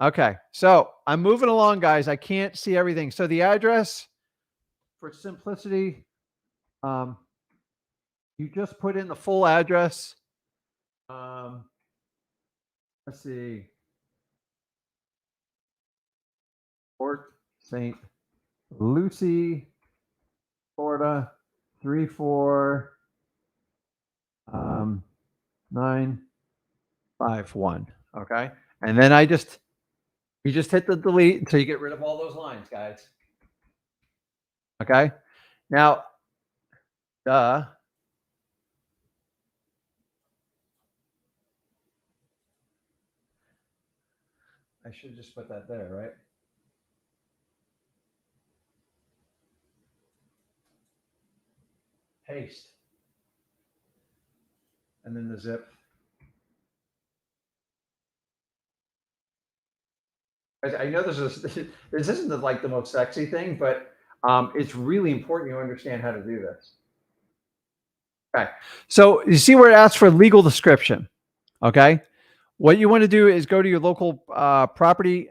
Okay, so I'm moving along, guys. I can't see everything. So the address, for simplicity, you just put in the full address. Let's see. Port St. Lucie, Florida, 34951. Okay. And then you just hit the delete until you get rid of all those lines, guys. Okay. Now, I should just put that there, right? Paste. And then the zip. I know this isn't like the most sexy thing, but it's really important you understand how to do this. Okay. So you see where it asks for legal description. Okay. What you want to do is go to your local property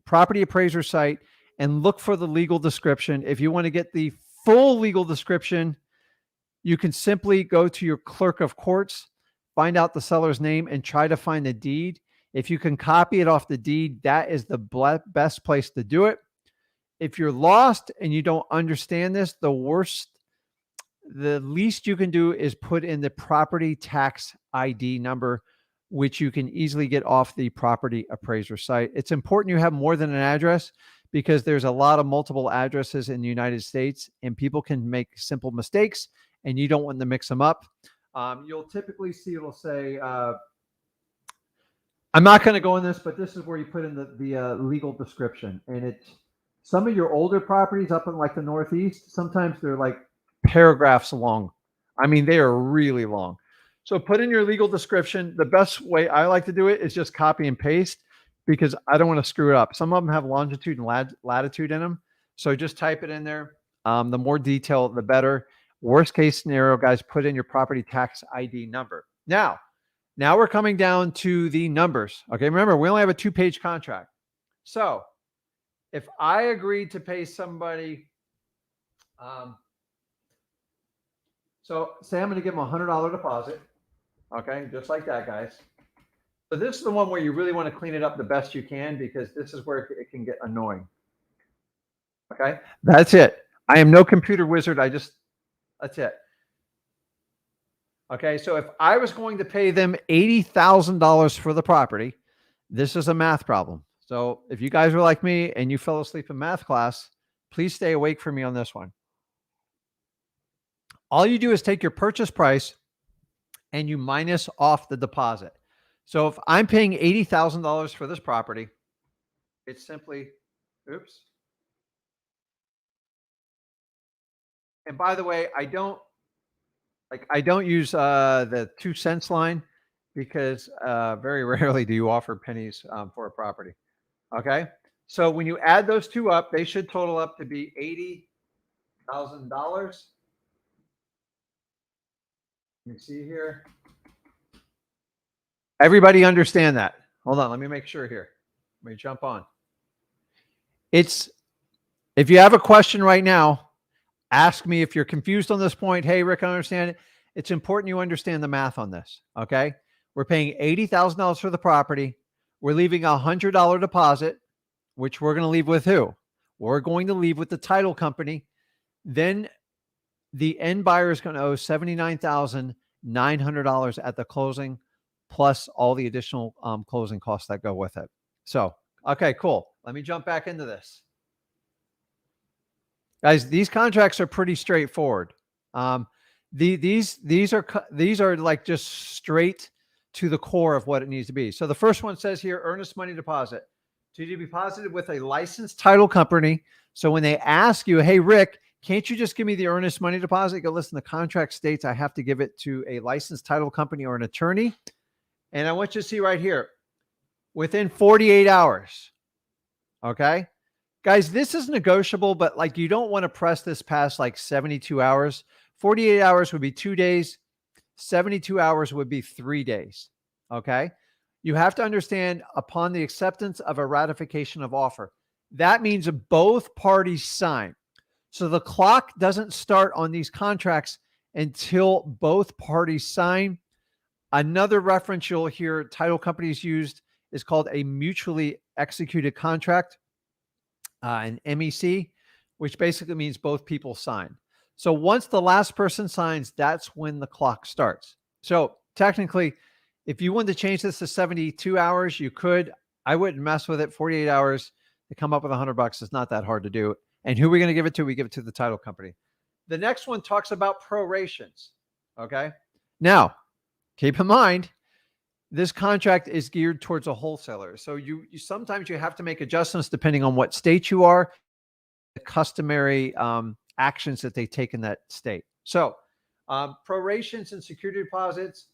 appraiser site and look for the legal description. If you want to get the full legal description, you can simply go to your clerk of courts, find out the seller's name, and try to find the deed. If you can copy it off the deed, that is the best place to do it. If you're lost and you don't understand this, the least you can do is put in the property tax ID number, which you can easily get off the property appraiser site. It's important you have more than an address because there's a lot of multiple addresses in the United States and people can make simple mistakes and you don't want to mix them up. You'll typically see it'll say, I'm not going to go in this, but this is where you put in the legal description. And it's some of your older properties up in like the Northeast, sometimes they're like paragraphs long. I mean, they are really long. So put in your legal description. The best way I like to do it is just copy and paste because I don't want to screw it up. Some of them have longitude and latitude in them. So just type it in there. The more detail, the better. Worst case scenario, guys, put in your property tax ID number. Now we're coming down to the numbers. Okay, remember, we only have a 2-page contract. So if I agreed to pay somebody, so say I'm going to give them a $100 deposit. Okay, just like that, guys. So this is the one where you really want to clean it up the best you can because this is where it can get annoying. Okay, that's it. I am no computer wizard. That's it. Okay, so if I was going to pay them $80,000 for the property, this is a math problem. So if you guys were like me and you fell asleep in math class, please stay awake for me on this one. All you do is take your purchase price and you minus off the deposit. So if I'm paying $80,000 for this property, it's simply, oops. And by the way, I don't use the 2 cents line because very rarely do you offer pennies for a property. Okay. So when you add those two up, they should total up to be $80,000. Let me see here. Everybody understand that? Hold on. Let me make sure here. Let me jump on. If you have a question right now, ask me. If you're confused on this point, hey, Rick, I understand it. It's important you understand the math on this. Okay. We're paying $80,000 for the property. We're leaving a $100 deposit, which we're going to leave with who? We're going to leave with the title company. Then the end buyer is going to owe $79,900 at the closing, plus all the additional closing costs that go with it. So, okay, cool. Let me jump back into this. Guys, these contracts are pretty straightforward. These are like just straight to the core of what it needs to be. So the first one says here, earnest money deposit to be deposited with a licensed title company. So when they ask you, hey, Rick, Can't you just give me the earnest money deposit? Go, listen, the contract states I have to give it to a licensed title company or an attorney. And I want you to see right here, within 48 hours. Okay. Guys, this is negotiable, but like you don't want to press this past like 72 hours. 48 hours would be 2 days. 72 hours would be 3 days. Okay. You have to understand upon the acceptance of a ratification of offer. That means both parties sign. So the clock doesn't start on these contracts until both parties sign. Another reference you'll hear title companies used is called a mutually executed contract, an MEC, which basically means both people sign. So once the last person signs, that's when the clock starts. So technically, if you wanted to change this to 72 hours, you could. I wouldn't mess with it. 48 hours to come up with $100. It's not that hard to do. And who are we going to give it to? We give it to the title company. The next one talks about prorations. Okay. Now, keep in mind, this contract is geared towards a wholesaler. So you sometimes you have to make adjustments depending on what state you are, the customary actions that they take in that state. So prorations and security deposits,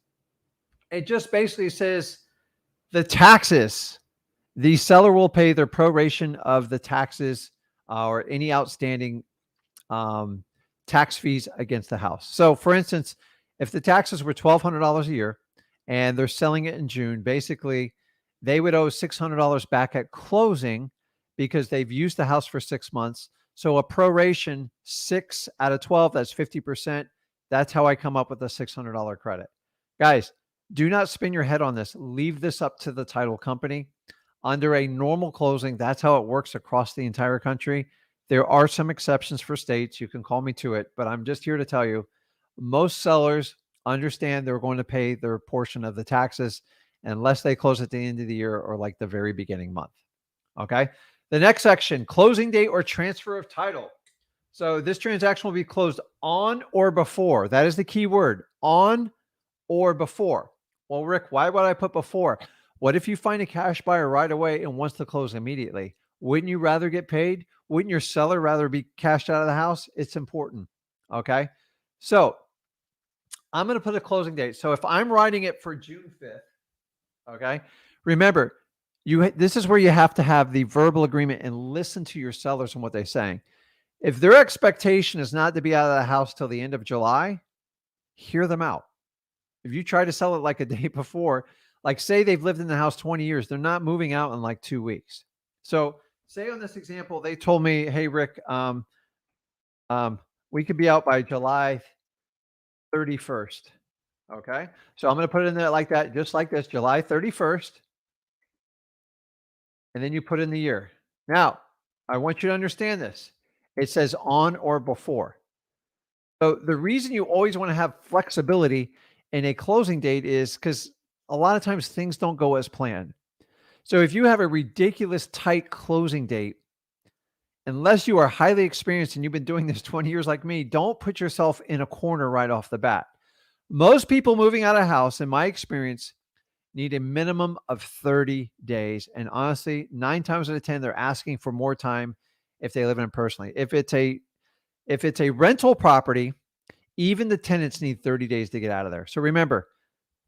it just basically says the taxes, the seller will pay their proration of the taxes or any outstanding tax fees against the house. So for instance, if the taxes were $1,200 a year and they're selling it in June, basically they would owe $600 back at closing because they've used the house for 6 months. So a proration, 6 out of 12, that's 50%. That's how I come up with a $600 credit. Guys, do not spin your head on this. Leave this up to the title company. Under a normal closing, that's how it works across the entire country. There are some exceptions for states. You can call me to it, but I'm just here to tell you, most sellers understand they're going to pay their portion of the taxes unless they close at the end of the year or like the very beginning month. Okay. The next section, closing date or transfer of title. So this transaction will be closed on or before. That is the key word, on or before. Well, Rick, why would I put before? What if you find a cash buyer right away and wants to close immediately? Wouldn't you rather get paid? Wouldn't your seller rather be cashed out of the house? It's important. Okay. So I'm going to put a closing date. So if I'm writing it for June 5th, okay, remember, this is where you have to have the verbal agreement and listen to your sellers and what they're saying. If their expectation is not to be out of the house till the end of July, hear them out. If you try to sell it like a day before, like say they've lived in the house 20 years, they're not moving out in like 2 weeks. So say on this example, they told me, hey, Rick, we could be out by July 31st. Okay. So I'm going to put it in there like that, just like this, July 31st. And then you put in the year. Now, I want you to understand this. It says on or before. So the reason you always want to have flexibility in a closing date is because a lot of times things don't go as planned. So if you have a ridiculous tight closing date, unless you are highly experienced and you've been doing this 20 years like me, don't put yourself in a corner right off the bat. Most people moving out of house, in my experience, need a minimum of 30 days. And honestly, 9 times out of 10, they're asking for more time if they live in it personally. If it's a rental property, even the tenants need 30 days to get out of there. So remember,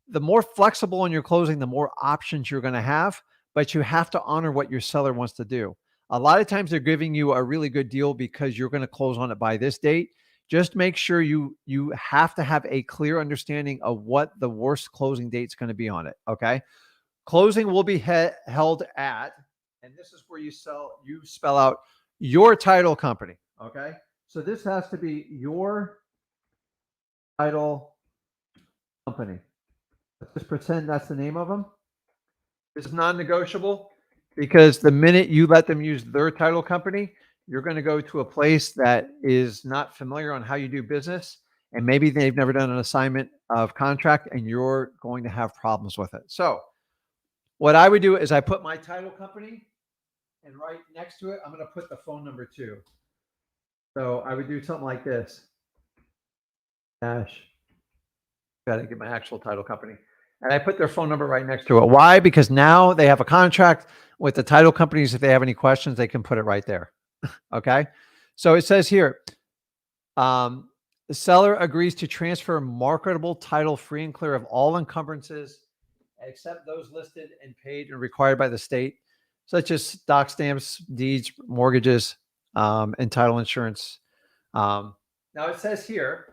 the more flexible in your closing, the more options you're going to have, but you have to honor what your seller wants to do. A lot of times they're giving you a really good deal because you're going to close on it by this date. Just make sure you have to have a clear understanding of what the worst closing date is going to be on it. Okay. Closing will be held at, and this is where you spell out your title company. Okay. So this has to be your title company. Let's just pretend that's the name of them. This is non-negotiable because the minute you let them use their title company, you're going to go to a place that is not familiar on how you do business. And maybe they've never done an assignment of contract and you're going to have problems with it. So what I would do is I put my title company and right next to it, I'm going to put the phone number too. So I would do something like this. Got to get my actual title company. And I put their phone number right next to it. Why? Because now they have a contract with the title companies. If they have any questions, they can put it right there. Okay. So it says here, The seller agrees to transfer marketable title free and clear of all encumbrances except those listed and paid and required by the state, such as doc stamps, deeds, mortgages, and title insurance. Now it says here,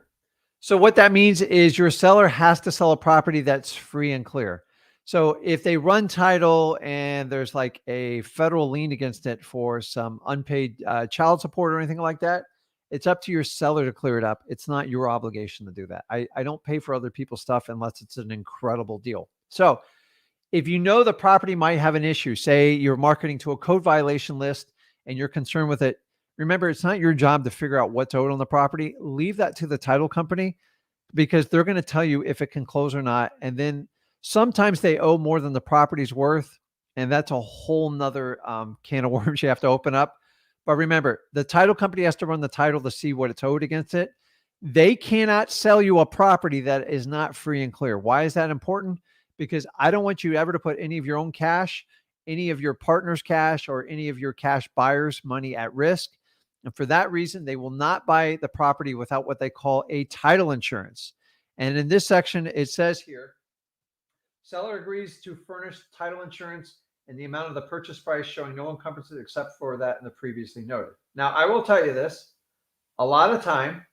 so what that means is your seller has to sell a property that's free and clear. So if they run title and there's like a federal lien against it for some unpaid child support or anything like that, it's up to your seller to clear it up. It's not your obligation to do that. I don't pay for other people's stuff unless it's an incredible deal. So if you know the property might have an issue, say you're marketing to a code violation list and you're concerned with it, remember, it's not your job to figure out what's owed on the property. Leave that to the title company because they're going to tell you if it can close or not. And then sometimes they owe more than the property's worth. And that's a whole nother can of worms you have to open up. But remember, the title company has to run the title to see what it's owed against it. They cannot sell you a property that is not free and clear. Why is that important? Because I don't want you ever to put any of your own cash, any of your partner's cash, or any of your cash buyers' money at risk. And for that reason, they will not buy the property without what they call a title insurance. And in this section, it says here, seller agrees to furnish title insurance in the amount of the purchase price showing no encumbrances except for that in the previously noted. Now, I will tell you this, a lot of time,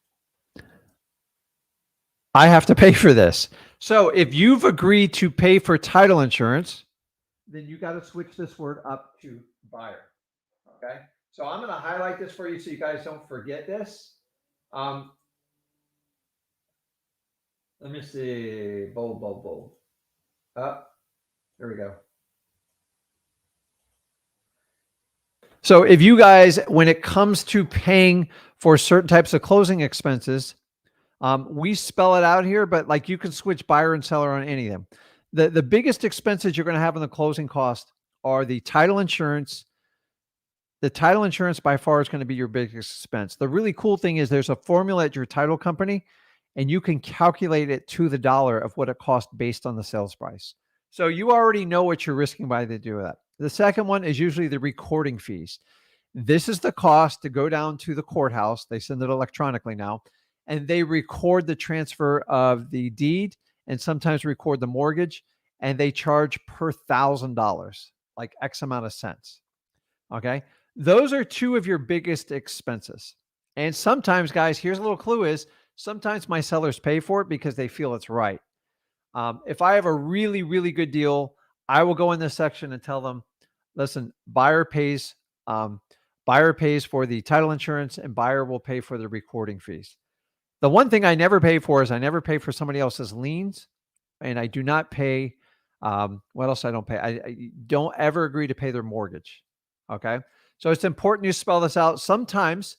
I have to pay for this. So if you've agreed to pay for title insurance, then you got to switch this word up to buyer. Okay. So I'm going to highlight this for you so you guys don't forget this. Let me see. Bold, bold, bold. There we go. So if you guys, when it comes to paying for certain types of closing expenses, we spell it out here, but like you can switch buyer and seller on any of them. The biggest expenses you're going to have in the closing cost are the title insurance. The title insurance by far is going to be your biggest expense. The really cool thing is there's a formula at your title company and you can calculate it to the dollar of what it costs based on the sales price. So you already know what you're risking by the do that. The second one is usually the recording fees. This is the cost to go down to the courthouse. They send it electronically now, and they record the transfer of the deed and sometimes record the mortgage, and they charge per $1,000, like X amount of cents. Okay. Those are two of your biggest expenses. And sometimes, guys, here's a little clue is sometimes my sellers pay for it because they feel it's right. If I have a really, really good deal, I will go in this section and tell them, listen, buyer pays for the title insurance and buyer will pay for the recording fees. The one thing I never pay for is I never pay for somebody else's liens, and I do not pay. What else I don't pay? I don't ever agree to pay their mortgage. Okay. So it's important you spell this out. Sometimes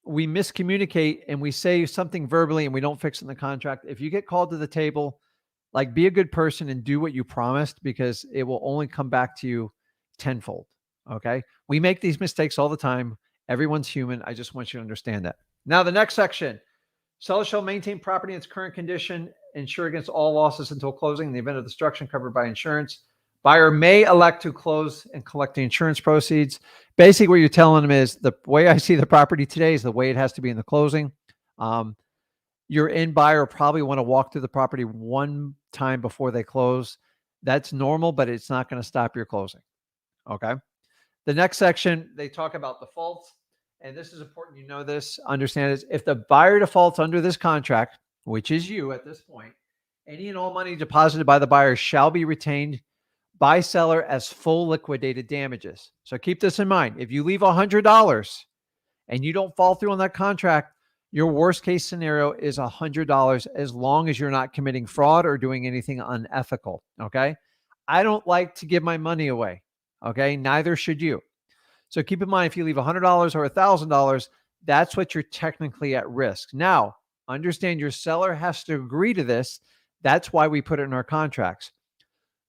we miscommunicate and we say something verbally and we don't fix it in the contract. If you get called to the table, like be a good person and do what you promised because it will only come back to you tenfold. Okay. We make these mistakes all the time. Everyone's human. I just want you to understand that. Now, the next section, seller shall maintain property in its current condition, insure against all losses until closing in the event of destruction covered by insurance. Buyer may elect to close and collect the insurance proceeds. Basically, what you're telling them is the way I see the property today is the way it has to be in the closing. Your end buyer probably want to walk through the property one time before they close. That's normal, but it's not going to stop your closing. Okay. The next section, they talk about defaults. And this is important. You know this, understand this. If the buyer defaults under this contract, which is you at this point, any and all money deposited by the buyer shall be retained by seller as full liquidated damages. So keep this in mind. If you leave $100 and you don't fall through on that contract, your worst case scenario is $100 as long as you're not committing fraud or doing anything unethical. Okay. I don't like to give my money away. Okay. Neither should you. So keep in mind, if you leave $100 or $1,000, that's what you're technically at risk. Now, understand your seller has to agree to this. That's why we put it in our contracts.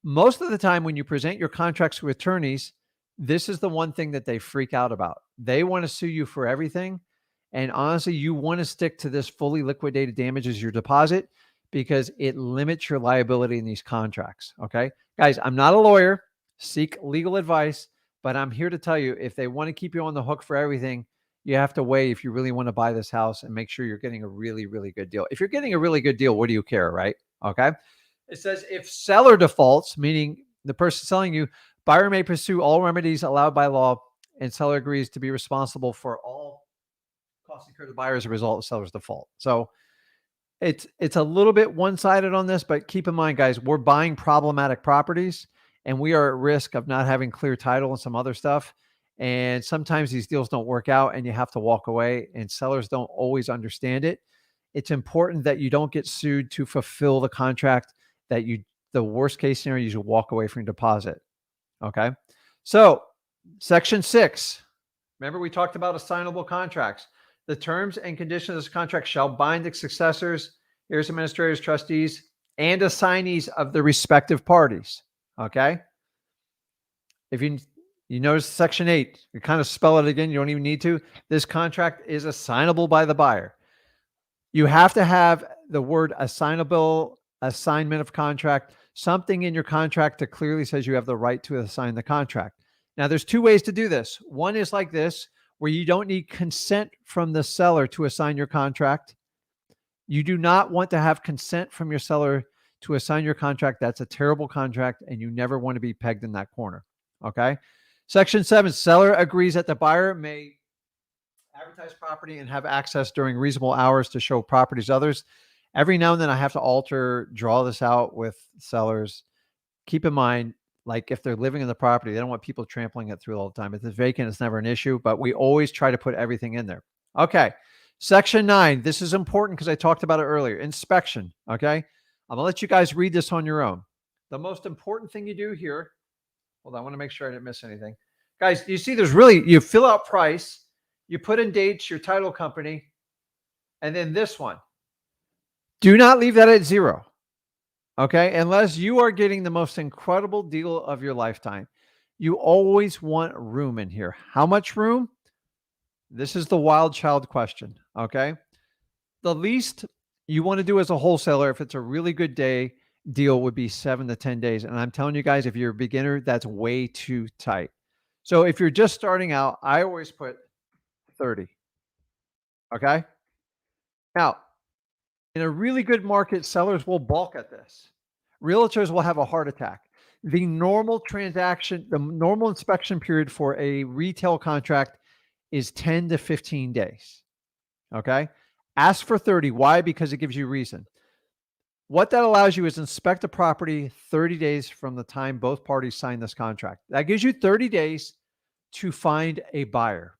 Most of the time when you present your contracts to attorneys, this is the one thing that they freak out about. They want to sue you for everything. And honestly, you want to stick to this fully liquidated damages your deposit because it limits your liability in these contracts. Okay. Guys, I'm not a lawyer. Seek legal advice, but I'm here to tell you if they want to keep you on the hook for everything, you have to weigh if you really want to buy this house and make sure you're getting a really, really good deal. If you're getting a really good deal, what do you care, right? Okay. It says if seller defaults, meaning the person selling you, buyer may pursue all remedies allowed by law, and seller agrees to be responsible for all costs incurred to the buyer as a result of seller's default. So it's a little bit one-sided on this, but keep in mind, guys, we're buying problematic properties and we are at risk of not having clear title and some other stuff. And sometimes these deals don't work out and you have to walk away, and sellers don't always understand it. It's important that you don't get sued to fulfill the contract, that the worst case scenario, you should walk away from your deposit. Okay. So section 6, remember we talked about assignable contracts. The terms and conditions of this contract shall bind the successors, heirs, administrators, trustees, and assignees of the respective parties. Okay. If you notice section 8, you kind of spell it again. You don't even need to. This contract is assignable by the buyer. You have to have the word assignable, assignment of contract, something in your contract that clearly says you have the right to assign the contract. Now, there's 2 ways to do this. One is like this, where you don't need consent from the seller to assign your contract. You do not want to have consent from your seller to assign your contract. That's a terrible contract, and you never want to be pegged in that corner. Okay. Section 7, seller agrees that the buyer may advertise property and have access during reasonable hours to show properties to others. Every now and then I have to draw this out with sellers. Keep in mind, like if they're living in the property, they don't want people trampling it through all the time. If it's vacant, it's never an issue, but we always try to put everything in there. Okay. Section 9. This is important because I talked about it earlier. Inspection. Okay. I'm gonna let you guys read this on your own. The most important thing you do here, hold on, I want to make sure I didn't miss anything. Guys, you see you fill out price, you put in dates, your title company, and then this one. Do not leave that at 0. Okay. Unless you are getting the most incredible deal of your lifetime. You always want room in here. How much room? This is the wild child question. Okay. The least you want to do as a wholesaler, if it's a really good deal, would be 7 to 10 days. And I'm telling you guys, if you're a beginner, that's way too tight. So if you're just starting out, I always put 30. Okay. Now, in a really good market, sellers will balk at this. Realtors will have a heart attack. The normal inspection period for a retail contract is 10 to 15 days. Okay. Ask for 30. Why? Because it gives you reason. What that allows you is inspect a property 30 days from the time both parties sign this contract. That gives you 30 days to find a buyer.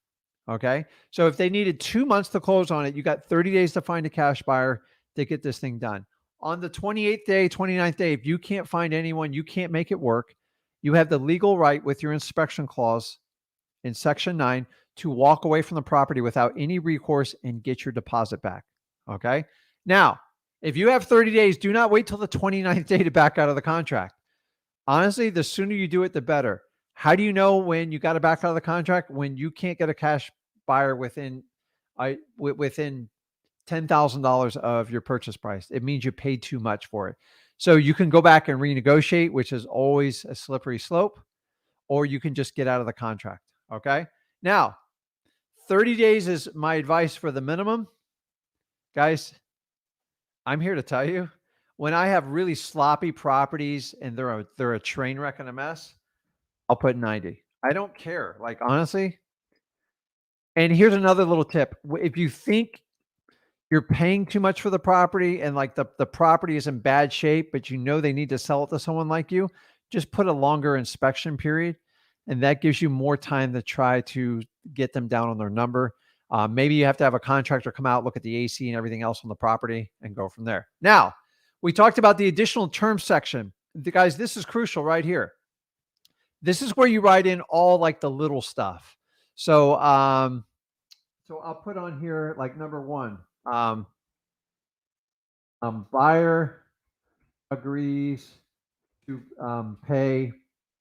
Okay. So if they needed 2 months to close on it, you got 30 days to find a cash buyer to get this thing done. On the 28th day, 29th day, if you can't find anyone, you can't make it work, you have the legal right with your inspection clause in section 9 to walk away from the property without any recourse and get your deposit back. Okay. Now, if you have 30 days, do not wait till the 29th day to back out of the contract. Honestly, the sooner you do it, the better. How do you know when you got to back out of the contract? When you can't get a cash buyer within $10,000 of your purchase price. It means you paid too much for it. So you can go back and renegotiate, which is always a slippery slope, or you can just get out of the contract. Okay. Now, 30 days is my advice for the minimum. Guys, I'm here to tell you, when I have really sloppy properties and they're a train wreck and a mess, I'll put 90. I don't care. Like, honestly. And here's another little tip. If you think you're paying too much for the property and like the property is in bad shape, but you know they need to sell it to someone like you, just put a longer inspection period. And that gives you more time to try to get them down on their number. Maybe you have to have a contractor come out, look at the AC and everything else on the property and go from there. Now, we talked about the additional terms section. Guys, this is crucial right here. This is where you write in all like the little stuff. So I'll put on here like number 1. Buyer agrees to pay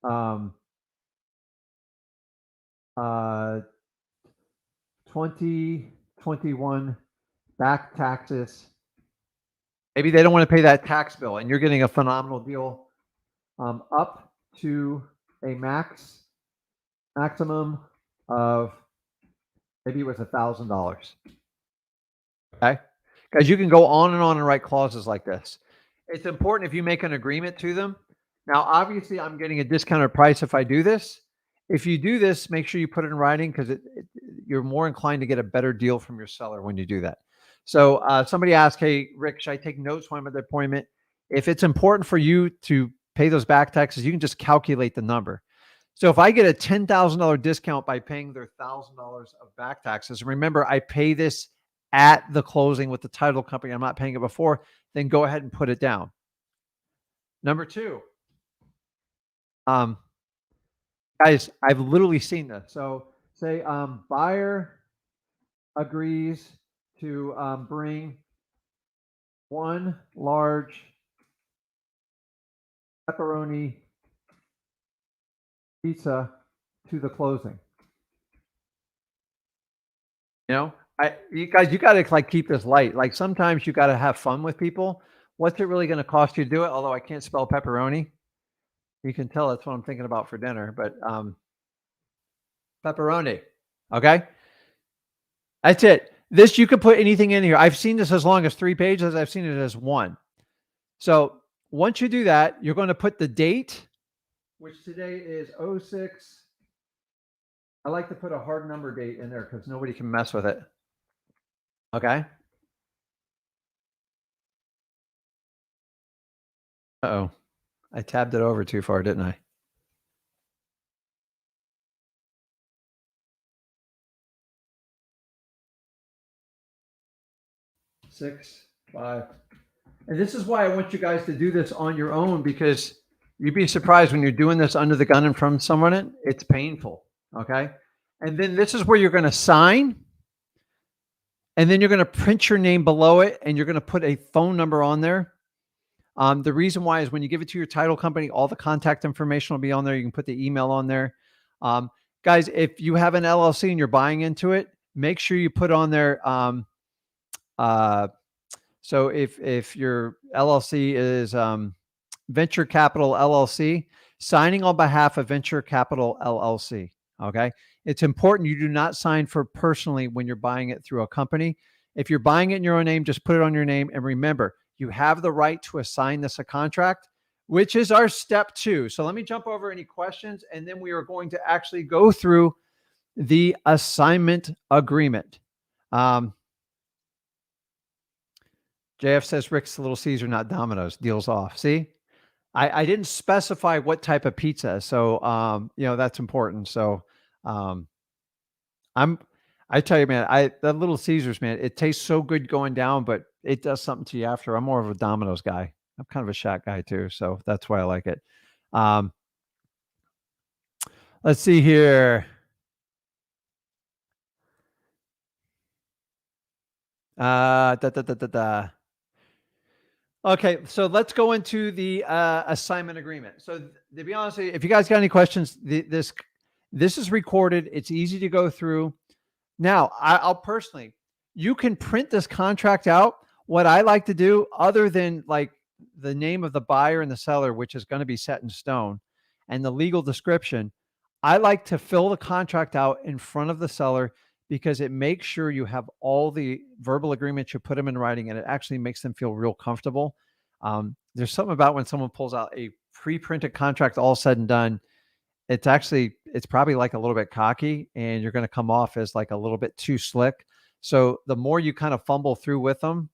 2021 back taxes. Maybe they don't want to pay that tax bill and you're getting a phenomenal deal up to a maximum of Maybe it was $1,000. Okay. Because you can go on and write clauses like this. It's important if you make an agreement to them. Now, obviously, I'm getting a discounted price if I do this. If you do this, make sure you put it in writing because you're more inclined to get a better deal from your seller when you do that. So somebody asked, hey, Rick, should I take notes when I'm at the appointment? If it's important for you to pay those back taxes, you can just calculate the number. So if I get a $10,000 discount by paying their $1,000 of back taxes, remember, I pay this at the closing with the title company. I'm not paying it before, then go ahead and put it down. Number two, guys, I've literally seen this. So say buyer agrees to bring one large pepperoni pizza to the closing. You know, you guys, you got to like keep this light. Like sometimes you got to have fun with people. What's it really going to cost you to do it? Although I can't spell pepperoni. You can tell that's what I'm thinking about for dinner, but pepperoni. Okay. That's it. This, you could put anything in here. I've seen this as long as 3 pages. I've seen it as 1. So once you do that, you're going to put the date, which today is 06. I like to put a hard number date in there because nobody can mess with it. Okay. Uh-oh. I tabbed it over too far, didn't I? Six, 5. And this is why I want you guys to do this on your own, because you'd be surprised when you're doing this under the gun and from someone, it's painful. Okay. And then this is where you're going to sign. And then you're going to print your name below it and you're going to put a phone number on there. The reason why is when you give it to your title company, all the contact information will be on there. You can put the email on there. Guys, if you have an LLC and you're buying into it, make sure you put on there. So if your LLC is Venture Capital LLC, signing on behalf of Venture Capital LLC. Okay. It's important you do not sign for personally when you're buying it through a company. If you're buying it in your own name, just put it on your name. And remember, you have the right to assign this a contract, which is our step 2. So let me jump over any questions, and then we are going to actually go through the assignment agreement. JF says Rick's Little Caesar, not Domino's. Deals off. See, I didn't specify what type of pizza, so you know that's important. So I tell you, man, that Little Caesars, man, it tastes so good going down, but it does something to you after. I'm more of a Domino's guy. I'm kind of a Shack guy too, so that's why I like it. Let's see here. Okay, so let's go into the assignment agreement. So to be honest, if you guys got any questions, this is recorded. It's easy to go through. Now, I'll personally, you can print this contract out. What I like to do, other than like the name of the buyer and the seller, which is going to be set in stone, and the legal description, I like to fill the contract out in front of the seller because it makes sure you have all the verbal agreements, you put them in writing, and it actually makes them feel real comfortable. There's something about when someone pulls out a pre-printed contract, all said and done, it's probably like a little bit cocky, and you're going to come off as like a little bit too slick. So the more you kind of fumble through with them,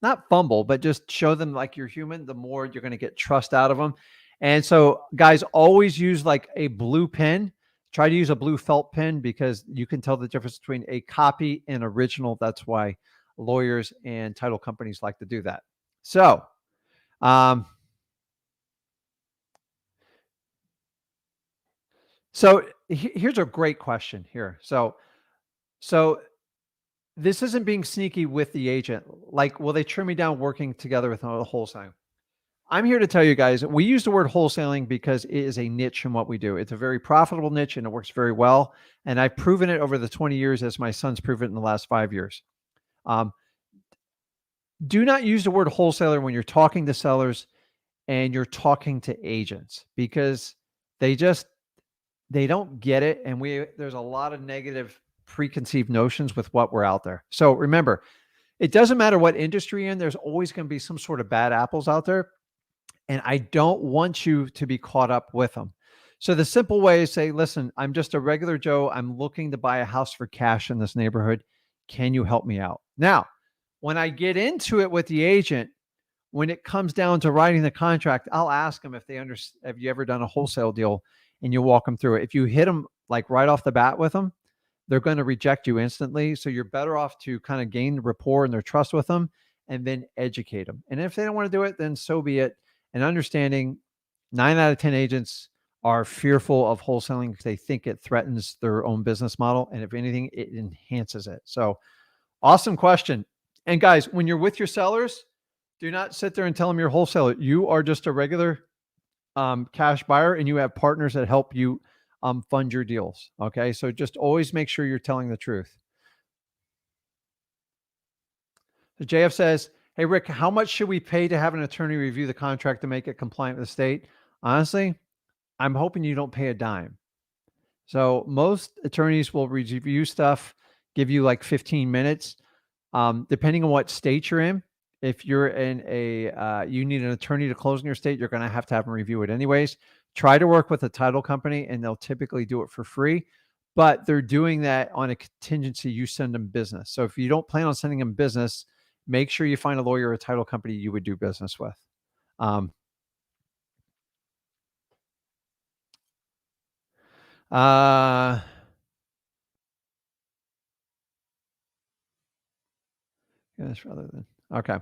not fumble, but just show them like you're human, the more you're going to get trust out of them. And so guys, always use like a blue pen. Try to use a blue felt pen because you can tell the difference between a copy and original. That's why lawyers and title companies like to do that. So, here's a great question here. So this isn't being sneaky with the agent. Like, will they trim me down working together with a wholesale? I'm here to tell you guys, we use the word wholesaling because it is a niche in what we do. It's a very profitable niche and it works very well. And I've proven it over the 20 years as my son's proven it in the last 5 years. Do not use the word wholesaler when you're talking to sellers and you're talking to agents, because they don't get it. And there's a lot of negative preconceived notions with what we're out there. So remember, it doesn't matter what industry you're in, there's always going to be some sort of bad apples out there. And I don't want you to be caught up with them. So the simple way is say, listen, I'm just a regular Joe. I'm looking to buy a house for cash in this neighborhood. Can you help me out? Now, when I get into it with the agent, when it comes down to writing the contract, I'll ask them if they understand. Have you ever done a wholesale deal? And you walk them through it. If you hit them like right off the bat with them, they're going to reject you instantly. So you're better off to kind of gain the rapport and their trust with them and then educate them. And if they don't want to do it, then so be it. And understanding 9 out of 10 agents are fearful of wholesaling because they think it threatens their own business model. And if anything, it enhances it. So awesome question. And guys, when you're with your sellers, do not sit there and tell them you're a wholesaler. You are just a regular cash buyer, and you have partners that help you fund your deals. Okay. So just always make sure you're telling the truth. So JF says, hey, Rick, how much should we pay to have an attorney review the contract to make it compliant with the state? Honestly, I'm hoping you don't pay a dime. So most attorneys will review stuff, give you like 15 minutes, depending on what state you're in. If you're in you need an attorney to close in your state, you're going to have them review it anyways. Try to work with a title company and they'll typically do it for free, but they're doing that on a contingency. You send them business. So if you don't plan on sending them business, make sure you find a lawyer or a title company you would do business with. Yes, rather than, okay.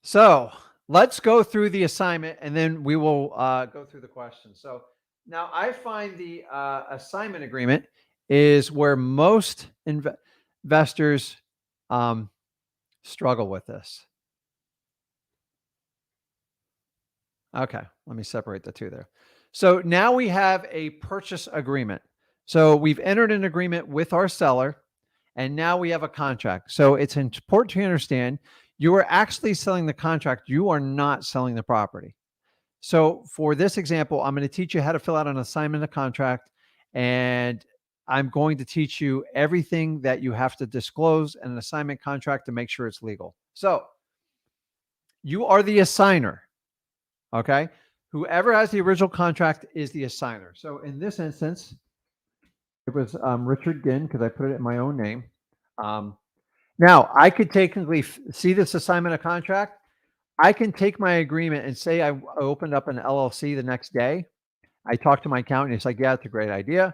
So let's go through the assignment and then we will go through the questions. So now I find the assignment agreement is where most investors struggle with this. Okay, let me separate the two there. So now we have a purchase agreement. So we've entered an agreement with our seller and now we have a contract. So it's important to understand you are actually selling the contract. You are not selling the property. So for this example, I'm going to teach you how to fill out an assignment of contract, and I'm going to teach you everything that you have to disclose in an assignment contract to make sure it's legal. So you are the assigner, okay? Whoever has the original contract is the assigner. So in this instance, it was Richard Ginn because I put it in my own name. Now, I could technically see this assignment of contract. I can take my agreement and say I opened up an LLC the next day. I talked to my accountant. He's like, yeah, that's a great idea.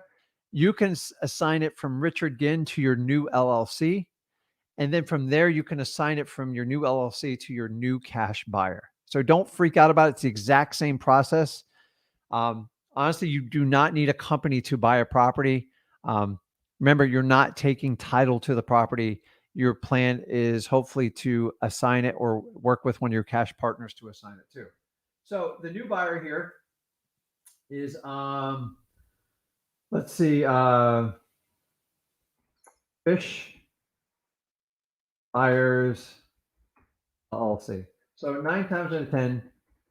You can assign it from Richard Ginn to your new LLC. And then from there, you can assign it from your new LLC to your new cash buyer. So don't freak out about it. It's the exact same process. Honestly, you do not need a company to buy a property. Remember, you're not taking title to the property. Your plan is hopefully to assign it or work with one of your cash partners to assign it to. So the new buyer here is, let's see, Fish Buyers LLC. So 9 times out of 10,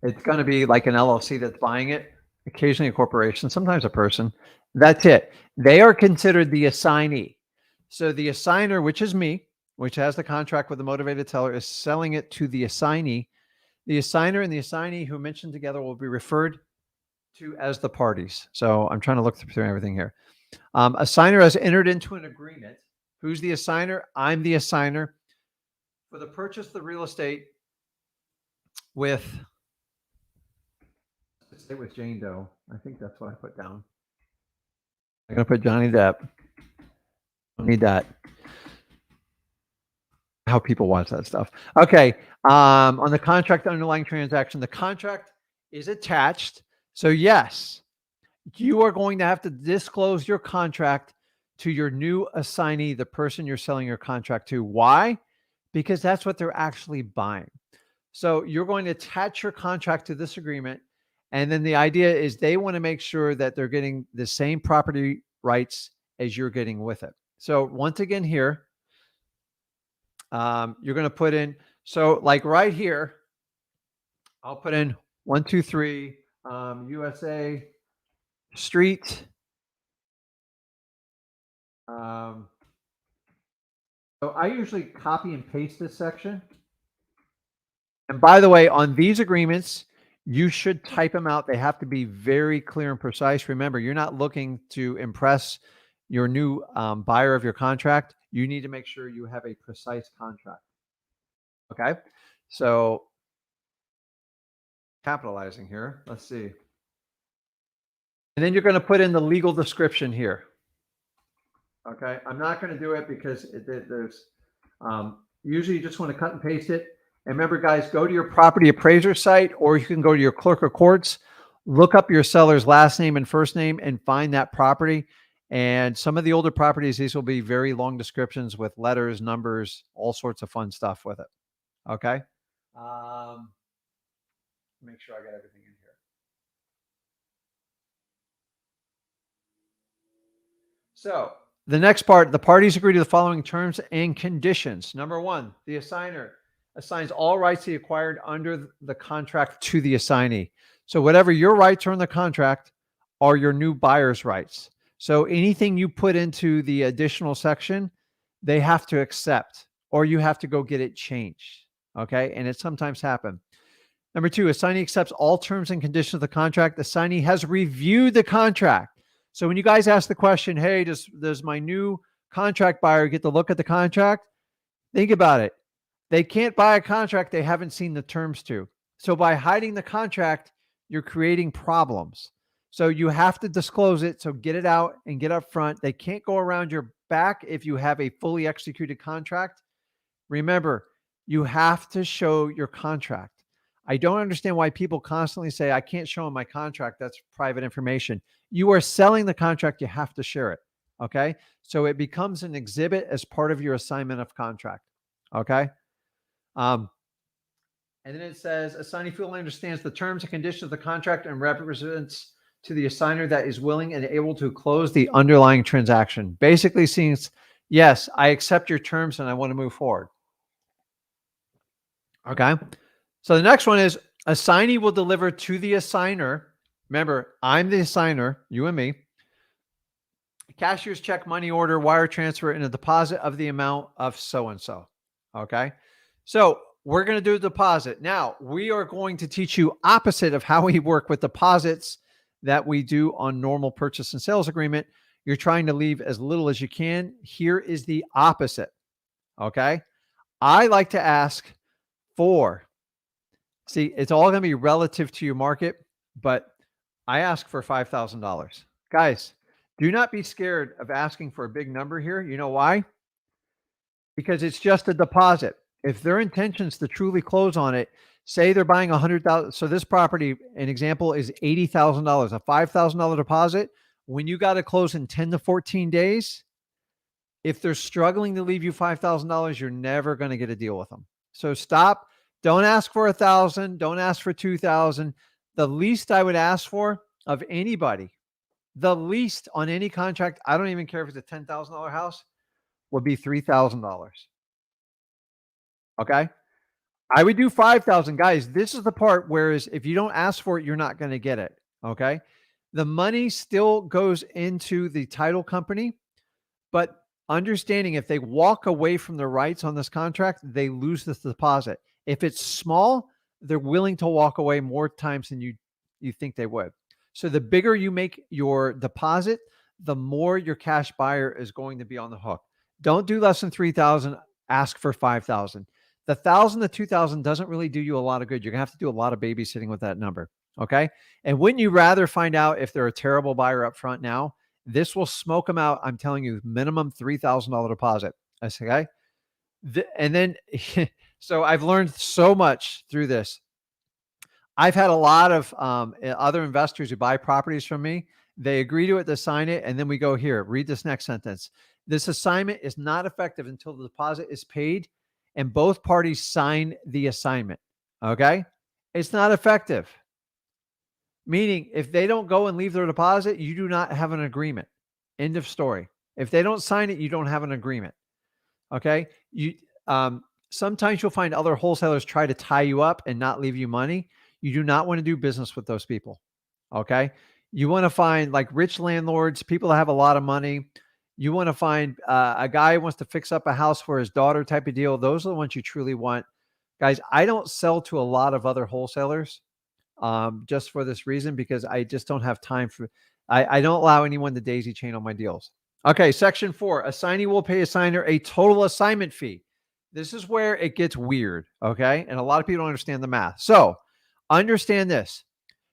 it's going to be like an LLC that's buying it, occasionally a corporation, sometimes a person. That's it. They are considered the assignee. So the assigner, which is me, which has the contract with the motivated seller, is selling it to the assignee. The assigner and the assignee who mentioned together will be referred to as the parties. So I'm trying to look through everything here. Assigner has entered into an agreement. Who's the assigner? I'm the assigner for the purchase of the real estate with, let's say with Jane Doe. I think that's what I put down. I'm going to put Johnny Depp. Don't need that. How people watch that stuff. Okay. On the contract underlying transaction, the contract is attached. So yes, you are going to have to disclose your contract to your new assignee, the person you're selling your contract to. Why? Because that's what they're actually buying. So you're going to attach your contract to this agreement. And then the idea is they want to make sure that they're getting the same property rights as you're getting with it. So once again here, you're going to put in, so like right here, I'll put in 123 USA Street, So I usually copy and paste this section. And by the way, on these agreements, you should type them out. They have to be very clear and precise. Remember, you're not looking to impress your new buyer of your contract. You need to make sure you have a precise contract. Okay. So capitalizing here, let's see. And then you're going to put in the legal description here. Okay. I'm not going to do it because there's usually you just want to cut and paste it. And remember, guys, go to your property appraiser site, or you can go to your clerk of courts, look up your seller's last name and first name and find that property. And some of the older properties, these will be very long descriptions with letters, numbers, all sorts of fun stuff with it. Okay. Make sure I got everything in here. So the next part, the parties agree to the following terms and conditions. Number one, the assigner assigns all rights he acquired under the contract to the assignee. So whatever your rights are in the contract are your new buyer's rights. So anything you put into the additional section, they have to accept, or you have to go get it changed. Okay. And it sometimes happens. Number two, assignee accepts all terms and conditions of the contract. The assignee has reviewed the contract. So when you guys ask the question, hey, does my new contract buyer get to look at the contract? Think about it. They can't buy a contract they haven't seen the terms to. So by hiding the contract, you're creating problems. So you have to disclose it. So get it out and get up front. They can't go around your back if you have a fully executed contract. Remember, you have to show your contract. I don't understand why people constantly say, I can't show them my contract. That's private information. You are selling the contract. You have to share it. Okay. So it becomes an exhibit as part of your assignment of contract. Okay. And then it says, assignee fully understands the terms and conditions of the contract and represents to the assigner that is willing and able to close the underlying transaction. Basically means, yes, I accept your terms and I want to move forward. Okay. So the next one is assignee will deliver to the assigner. Remember, I'm the assigner, you and me. Cashier's check, money order, wire transfer, and a deposit of the amount of so-and-so. Okay. So we're going to do a deposit. Now we are going to teach you opposite of how we work with deposits that we do on normal purchase and sales agreement. You're trying to leave as little as you can. Here is the opposite. Okay. I like to ask for, see, it's all going to be relative to your market, but I ask for $5,000. Guys, do not be scared of asking for a big number here. You know why? Because it's just a deposit. If their intentions to truly close on it, say they're buying 100,000. So this property, an example, is $80,000, a $5,000 deposit. When you got to close in 10 to 14 days, if they're struggling to leave you $5,000, you're never going to get a deal with them. So stop. Don't ask for 1,000. Don't ask for 2,000. The least I would ask for of anybody, the least on any contract, I don't even care if it's a $10,000 house, would be $3,000. Okay. I would do 5,000. Guys, this is the part where if you don't ask for it, you're not going to get it. Okay. The money still goes into the title company, but understanding if they walk away from the rights on this contract, they lose this deposit. If it's small, they're willing to walk away more times than you think they would. So the bigger you make your deposit, the more your cash buyer is going to be on the hook. Don't do less than 3,000. Ask for 5,000. The 1,000 to 2,000 doesn't really do you a lot of good. You're gonna have to do a lot of babysitting with that number. Okay. And wouldn't you rather find out if they're a terrible buyer up front now? This will smoke them out. I'm telling you, minimum $3,000 deposit. Okay. And then, so I've learned so much through this. I've had a lot of other investors who buy properties from me. They agree to it, to sign it, and then we go, here, read this next sentence. This assignment is not effective until the deposit is paid and both parties sign the assignment. Okay. It's not effective. Meaning if they don't go and leave their deposit, you do not have an agreement. End of story. If they don't sign it, you don't have an agreement. Okay. Sometimes you'll find other wholesalers try to tie you up and not leave you money. You do not want to do business with those people. Okay. You want to find like rich landlords, people that have a lot of money. You want to find a guy who wants to fix up a house for his daughter type of deal. Those are the ones you truly want. Guys, I don't sell to a lot of other wholesalers just for this reason, because I just don't have time for, I don't allow anyone to daisy chain on my deals. Okay, section 4, assignee will pay assigner a total assignment fee. This is where it gets weird, okay? And a lot of people don't understand the math. So understand this.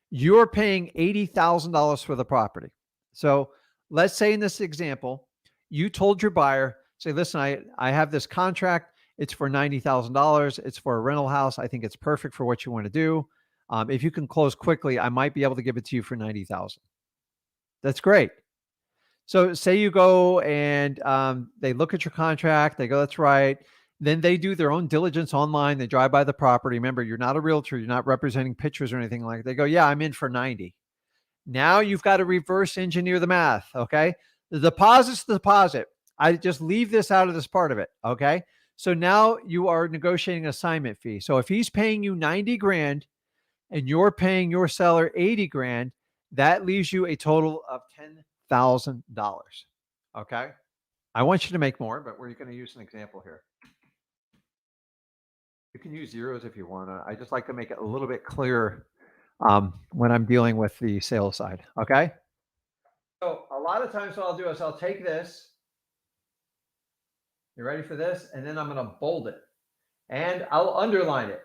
You're paying $80,000 for the property. So let's say in this example, you told your buyer, say, listen, I have this contract. It's for $90,000. It's for a rental house. I think it's perfect for what you want to do. If you can close quickly, I might be able to give it to you for $90,000. That's great. So say you go and they look at your contract. They go, that's right. Then they do their own diligence online. They drive by the property. Remember, you're not a realtor. You're not representing pictures or anything like that. They go, yeah, I'm in for 90. Now you've got to reverse engineer the math. Okay. The deposit's the deposit. I just leave this out of this part of it. Okay. So now you are negotiating an assignment fee. So if he's paying you 90 grand and you're paying your seller 80 grand, that leaves you a total of $10,000. Okay. I want you to make more, but we're going to use an example here. You can use zeros if you want to. I just like to make it a little bit clearer when I'm dealing with the sales side. Okay. So a lot of times what I'll do is I'll take this. You ready for this? And then I'm going to bold it and I'll underline it.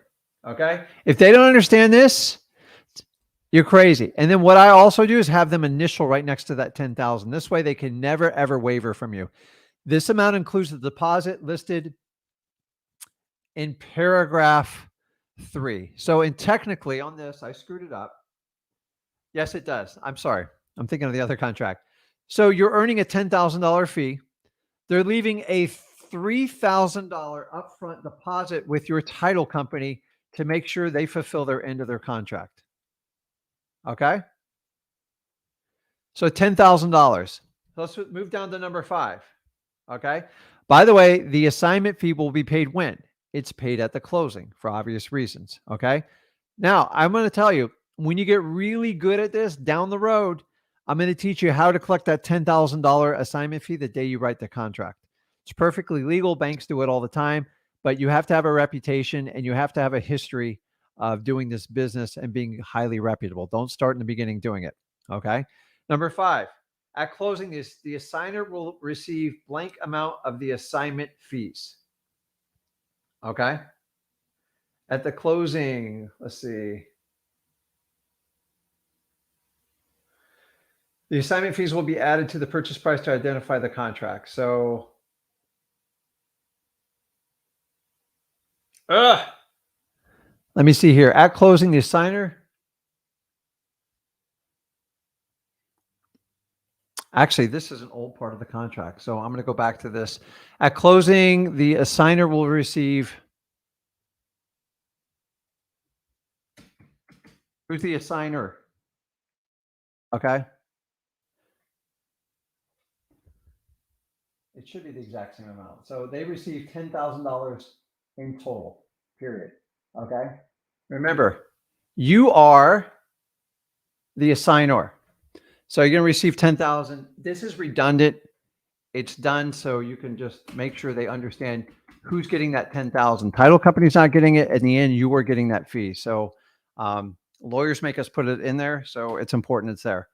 Okay. If they don't understand this, you're crazy. And then what I also do is have them initial right next to that 10,000. This way they can never, ever waver from you. This amount includes the deposit listed in paragraph 3. So technically on this, I screwed it up. Yes, it does. I'm sorry. I'm thinking of the other contract. So you're earning a $10,000 fee. They're leaving a $3,000 upfront deposit with your title company to make sure they fulfill their end of their contract. Okay. So $10,000. Let's move down to number 5. Okay. By the way, the assignment fee will be paid when? It's paid at the closing for obvious reasons. Okay. Now I'm going to tell you, when you get really good at this down the road, I'm going to teach you how to collect that $10,000 assignment fee the day you write the contract. It's perfectly legal. Banks do it all the time, but you have to have a reputation and you have to have a history of doing this business and being highly reputable. Don't start in the beginning doing it. Okay. Number 5, at closing, the assigner will receive blank amount of the assignment fees. Okay. At the closing, let's see. The assignment fees will be added to the purchase price to identify the contract. So, let me see here. At closing, the assigner. Actually, this is an old part of the contract. So I'm going to go back to this. At closing, the assigner will receive. Who's the assigner? Okay. It should be the exact same amount. So they receive $10,000 in total, period. Okay. Remember, you are the assigner. So you're going to receive 10,000. This is redundant. It's done. So you can just make sure they understand who's getting that 10,000. Title company's not getting it. In the end, you are getting that fee. So lawyers make us put it in there. So it's important it's there.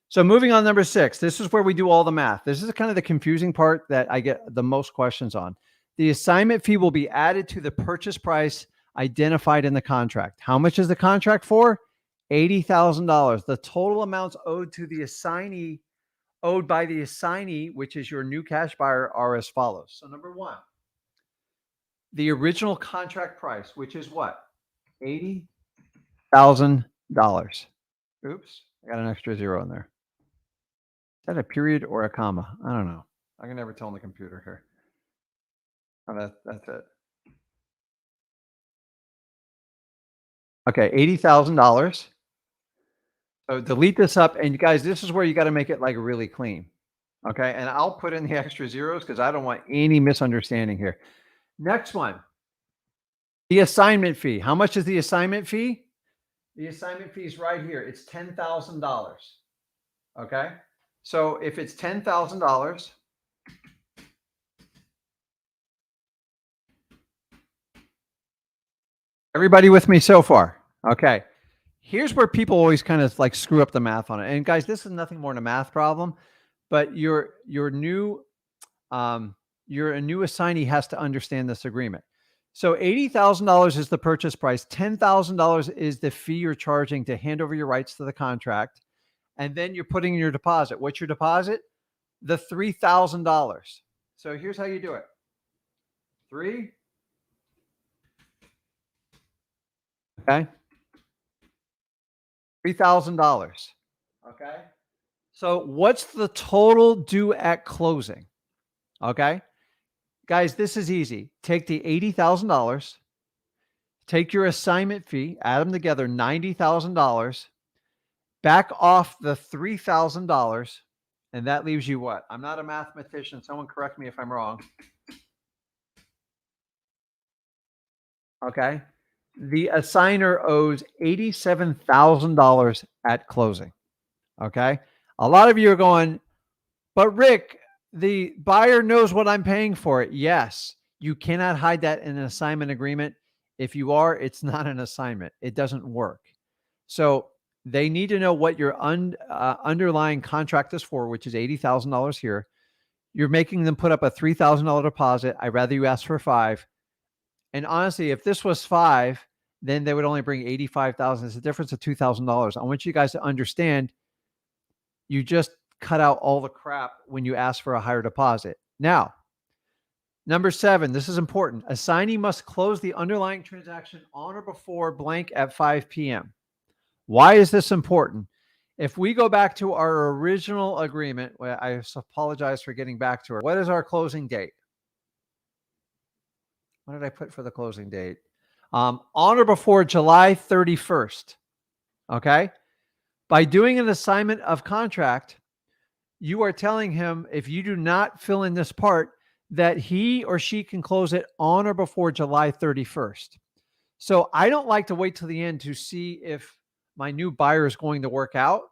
So moving on, number 6, this is where we do all the math. This is kind of the confusing part that I get the most questions on. The assignment fee will be added to the purchase price identified in the contract. How much is the contract for? $80,000. The total amounts owed to the assignee, owed by the assignee, which is your new cash buyer, are as follows. So number 1, the original contract price, which is what? $80,000. Oops, I got an extra 0 in there. Is that a period or a comma? I don't know. I can never tell on the computer here. Oh, that's it. Okay, $80,000. So delete this up. And you guys, this is where you got to make it like really clean. Okay, and I'll put in the extra zeros because I don't want any misunderstanding here. Next one, the assignment fee. How much is the assignment fee? The assignment fee is right here. It's $10,000. Okay. So if it's $10,000, Everybody with me so far? Okay. Here's where people always kind of like screw up the math on it. And guys, this is nothing more than a math problem, but your new you're a new assignee has to understand this agreement. So $80,000 is the purchase price. $10,000 is the fee you're charging to hand over your rights to the contract. And then you're putting in your deposit. What's your deposit? The $3,000. So here's how you do it. Okay. $3,000. Okay. So what's the total due at closing? Okay. Guys, this is easy. Take the $80,000, take your assignment fee, add them together, $90,000, back off the $3,000, and that leaves you what? I'm not a mathematician. Someone correct me if I'm wrong. Okay. The assigner owes $87,000 at closing. Okay. A lot of you are going, but Rick, the buyer knows what I'm paying for it. Yes. You cannot hide that in an assignment agreement. If you are, it's not an assignment. It doesn't work. So they need to know what your underlying contract is for, which is $80,000 here. You're making them put up a $3,000 deposit. I'd rather you ask for $5,000. And honestly, if this was $5,000, then they would only bring $85,000. It's a difference of $2,000. I want you guys to understand, you just cut out all the crap when you ask for a higher deposit. Now, number 7, this is important. Assignee must close the underlying transaction on or before blank at 5 p.m. Why is this important? If we go back to our original agreement, well, I apologize for getting back to her. What is our closing date? What did I put for the closing date? On or before July 31st. Okay. By doing an assignment of contract, you are telling him, if you do not fill in this part, that he or she can close it on or before July 31st. So I don't like to wait till the end to see if my new buyer is going to work out.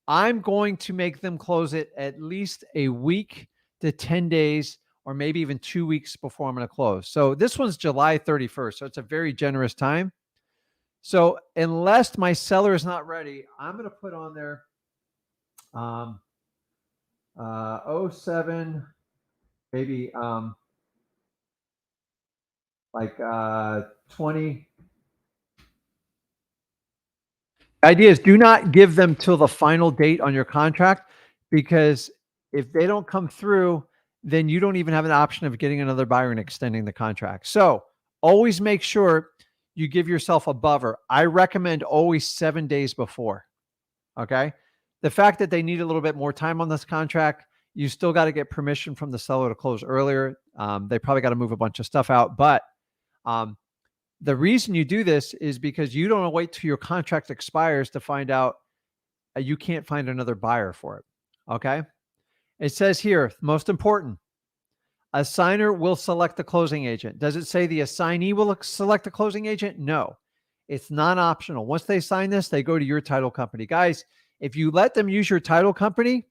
I'm going to make them close it at least a week to 10 days, or maybe even 2 weeks before I'm going to close. So this one's July 31st. So it's a very generous time. So unless my seller is not ready, I'm going to put on there 07, maybe like 20. The idea is, do not give them till the final date on your contract, because if they don't come through, then you don't even have an option of getting another buyer and extending the contract. So always make sure you give yourself a buffer. I recommend always 7 days before. Okay. The fact that they need a little bit more time on this contract, you still got to get permission from the seller to close earlier. They probably got to move a bunch of stuff out, but the reason you do this is because you don't want to wait till your contract expires to find out you can't find another buyer for it. Okay. It says here, most important, assigner will select the closing agent. Does it say the assignee will select the closing agent? No, it's non-optional. Once they sign this, they go to your title company. Guys, if you let them use your title company,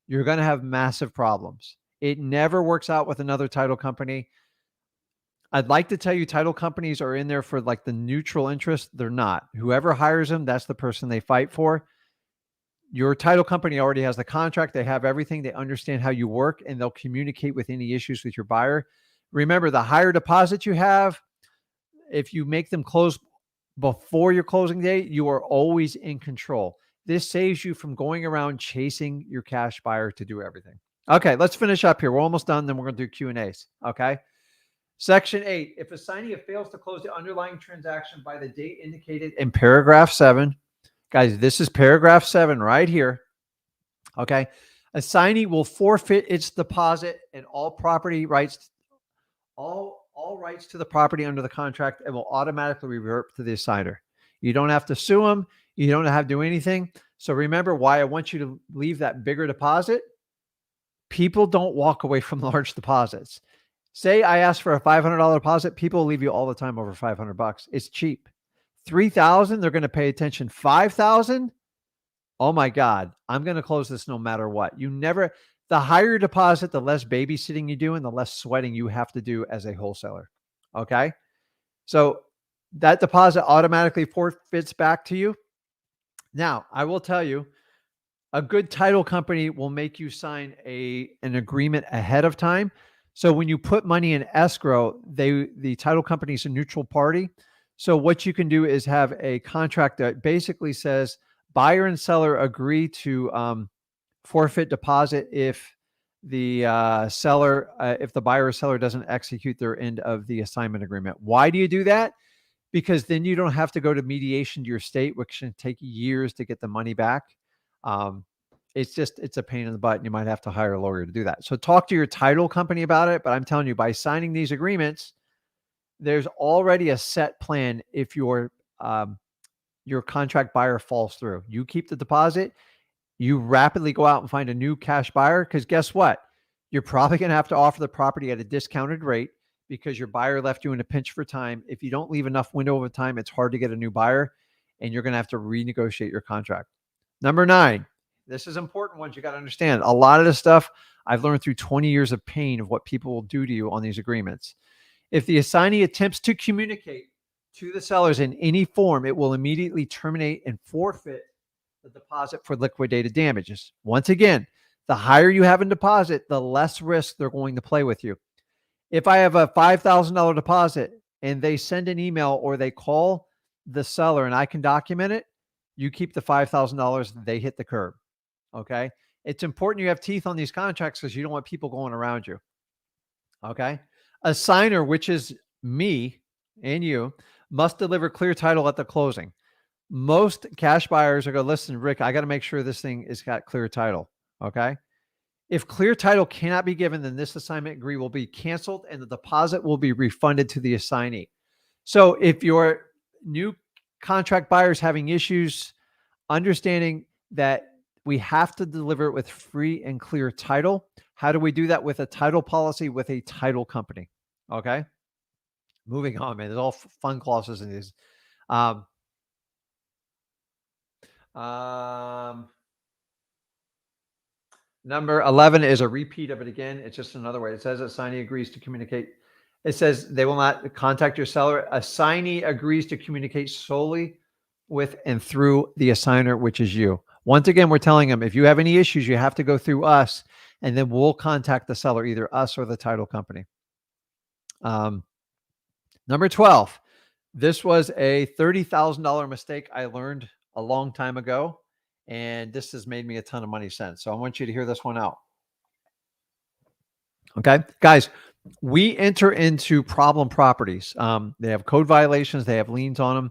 you're going to have massive problems. It never works out with another title company. I'd like to tell you title companies are in there for like the neutral interest. They're not. Whoever hires them, that's the person they fight for. Your title company already has the contract. They have everything. They understand how you work, and they'll communicate with any issues with your buyer. Remember, the higher deposit you have, if you make them close before your closing date, you are always in control. This saves you from going around chasing your cash buyer to do everything. Okay, let's finish up here. We're almost done. Then we're going to do Q&As. Okay. Section 8, if assignee fails to close the underlying transaction by the date indicated in paragraph 7, guys, this is paragraph 7 right here. Okay. Assignee will forfeit its deposit and all property rights, all rights to the property under the contract, and will automatically revert to the assigner. You don't have to sue them. You don't have to do anything. So remember why I want you to leave that bigger deposit. People don't walk away from large deposits. Say I ask for a $500 deposit, people leave you all the time over $500. It's cheap. $3,000, they're going to pay attention. $5,000, oh my God, I'm going to close this no matter what. The higher deposit, the less babysitting you do and the less sweating you have to do as a wholesaler. Okay. So that deposit automatically forfeits back to you. Now, I will tell you, a good title company will make you sign an agreement ahead of time. So when you put money in escrow, the title company is a neutral party. So what you can do is have a contract that basically says buyer and seller agree to forfeit deposit if the if the buyer or seller doesn't execute their end of the assignment agreement. Why do you do that? Because then you don't have to go to mediation to your state, which can take years to get the money back. Um, it's a pain in the butt, and you might have to hire a lawyer to do that. So talk to your title company about it. But I'm telling you, by signing these agreements, there's already a set plan. If your contract buyer falls through, you keep the deposit. You rapidly go out and find a new cash buyer, because guess what? You're probably going to have to offer the property at a discounted rate because your buyer left you in a pinch for time. If you don't leave enough window of time, it's hard to get a new buyer, and you're going to have to renegotiate your contract. Number 9, this is important ones you got to understand. A lot of this stuff I've learned through 20 years of pain of what people will do to you on these agreements. If the assignee attempts to communicate to the sellers in any form, it will immediately terminate and forfeit the deposit for liquidated damages. Once again, the higher you have in deposit, the less risk they're going to play with you. If I have a $5,000 deposit and they send an email or they call the seller and I can document it, you keep the $5,000, they hit the curb. Okay. It's important you have teeth on these contracts because you don't want people going around you. Okay. A signer, which is me and you, must deliver clear title at the closing. Most cash buyers are going to listen, Rick, I got to make sure this thing has got clear title. Okay. If clear title cannot be given, then this assignment agree will be canceled and the deposit will be refunded to the assignee. So if your new contract buyer is having issues understanding that we have to deliver it with free and clear title, how do we do that? With a title policy with a title company. Okay. Moving on, man. There's all fun clauses in these. Number 11 is a repeat of it again. It's just another way. It says assignee agrees to communicate. It says they will not contact your seller. Assignee agrees to communicate solely with and through the assigner, which is you. Once again, we're telling them if you have any issues, you have to go through us, and then we'll contact the seller, either us or the title company. Number 12, this was a $30,000 mistake I learned a long time ago, and this has made me a ton of money since. So I want you to hear this one out. Okay, guys, we enter into problem properties. They have code violations, they have liens on them.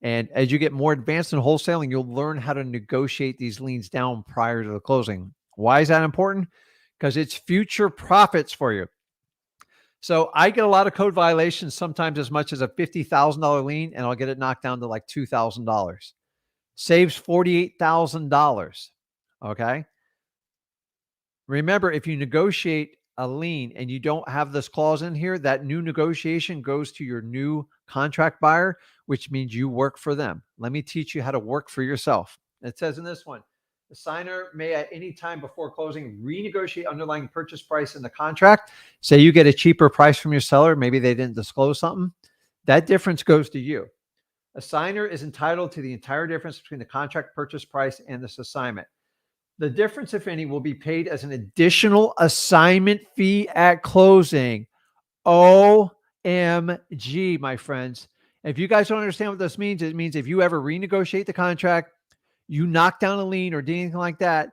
And as you get more advanced in wholesaling, you'll learn how to negotiate these liens down prior to the closing. Why is that important? Because it's future profits for you. So I get a lot of code violations, sometimes as much as a $50,000 lien, and I'll get it knocked down to like $2,000. Saves $48,000. Okay. Remember, if you negotiate a lien and you don't have this clause in here, that new negotiation goes to your new contract buyer, which means you work for them. Let me teach you how to work for yourself. It says in this one, the signer may at any time before closing renegotiate underlying purchase price in the contract. Say you get a cheaper price from your seller. Maybe they didn't disclose something. That difference goes to you. A signer is entitled to the entire difference between the contract purchase price and this assignment. The difference, if any, will be paid as an additional assignment fee at closing. OMG, my friends. If you guys don't understand what this means, it means if you ever renegotiate the contract, you knock down a lien or do anything like that,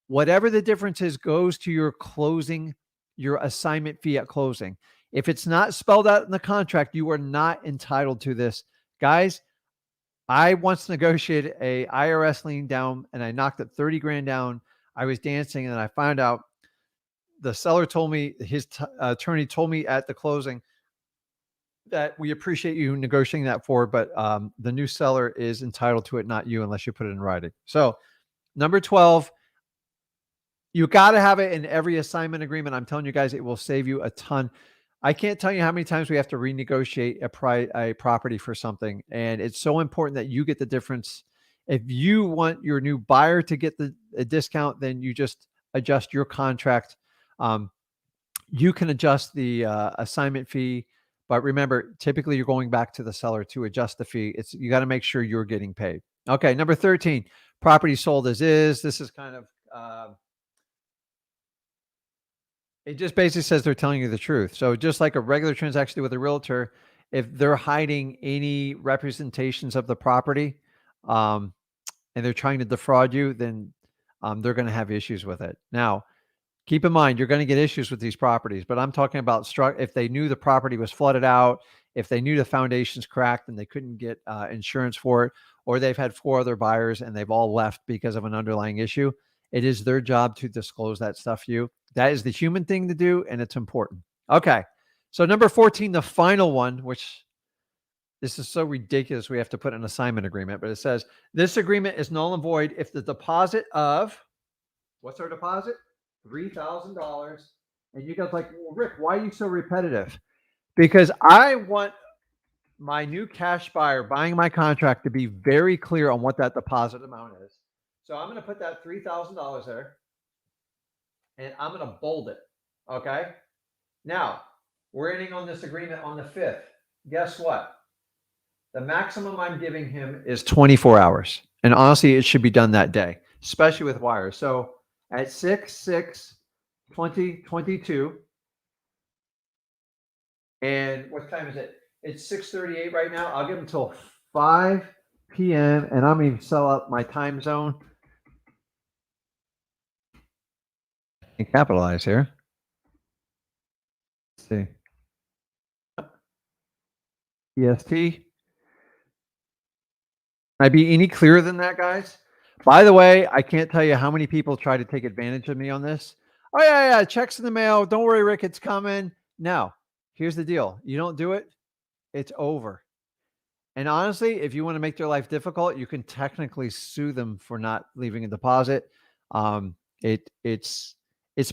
whatever the difference is goes to your closing, your assignment fee at closing. If it's not spelled out in the contract, you are not entitled to this. Guys, I once negotiated a IRS lien down and I knocked it 30 grand down. I was dancing and I found out the seller told me, his attorney told me at the closing that we appreciate you negotiating that forward, but the new seller is entitled to it, not you, unless you put it in writing. So number 12, you got to have it in every assignment agreement. I'm telling you guys, it will save you a ton. I can't tell you how many times we have to renegotiate a property for something. And it's so important that you get the difference. If you want your new buyer to get a discount, then you just adjust your contract. You can adjust the assignment fee But remember, typically you're going back to the seller to adjust the fee. You got to make sure you're getting paid. Okay, number 13, property sold as is. This is kind of it just basically says they're telling you the truth. So just like a regular transaction with a realtor, if they're hiding any representations of the property, and they're trying to defraud you, then they're going to have issues with it. Now, keep in mind, you're going to get issues with these properties, but I'm talking about if they knew the property was flooded out, if they knew the foundation's cracked and they couldn't get insurance for it, or they've had 4 other buyers and they've all left because of an underlying issue, it is their job to disclose that stuff to you. That is the human thing to do, and it's important. Okay. So number 14, the final one, which this is so ridiculous, we have to put an assignment agreement, but it says this agreement is null and void if the deposit of, what's our deposit? $3,000. And you guys like, well, Rick, why are you so repetitive? Because I want my new cash buyer buying my contract to be very clear on what that deposit amount is. So I'm going to put that $3,000 there and I'm going to bold it. Okay. Now we're ending on this agreement on the 5th. Guess what? The maximum I'm giving him is 24 hours. And honestly, it should be done that day, especially with wires. So at 6/6/2022, and what time is it? It's 6:38 right now. I'll give him until 5 p.m. and I'm going to sell up my time zone. And capitalize here. Let's see. EST. Can I be any clearer than that, guys? By the way, I can't tell you how many people try to take advantage of me on this. Oh, yeah, checks in the mail. Don't worry, Rick, it's coming. No, here's the deal. You don't do it, it's over. And honestly, if you want to make their life difficult, you can technically sue them for not leaving a deposit. It's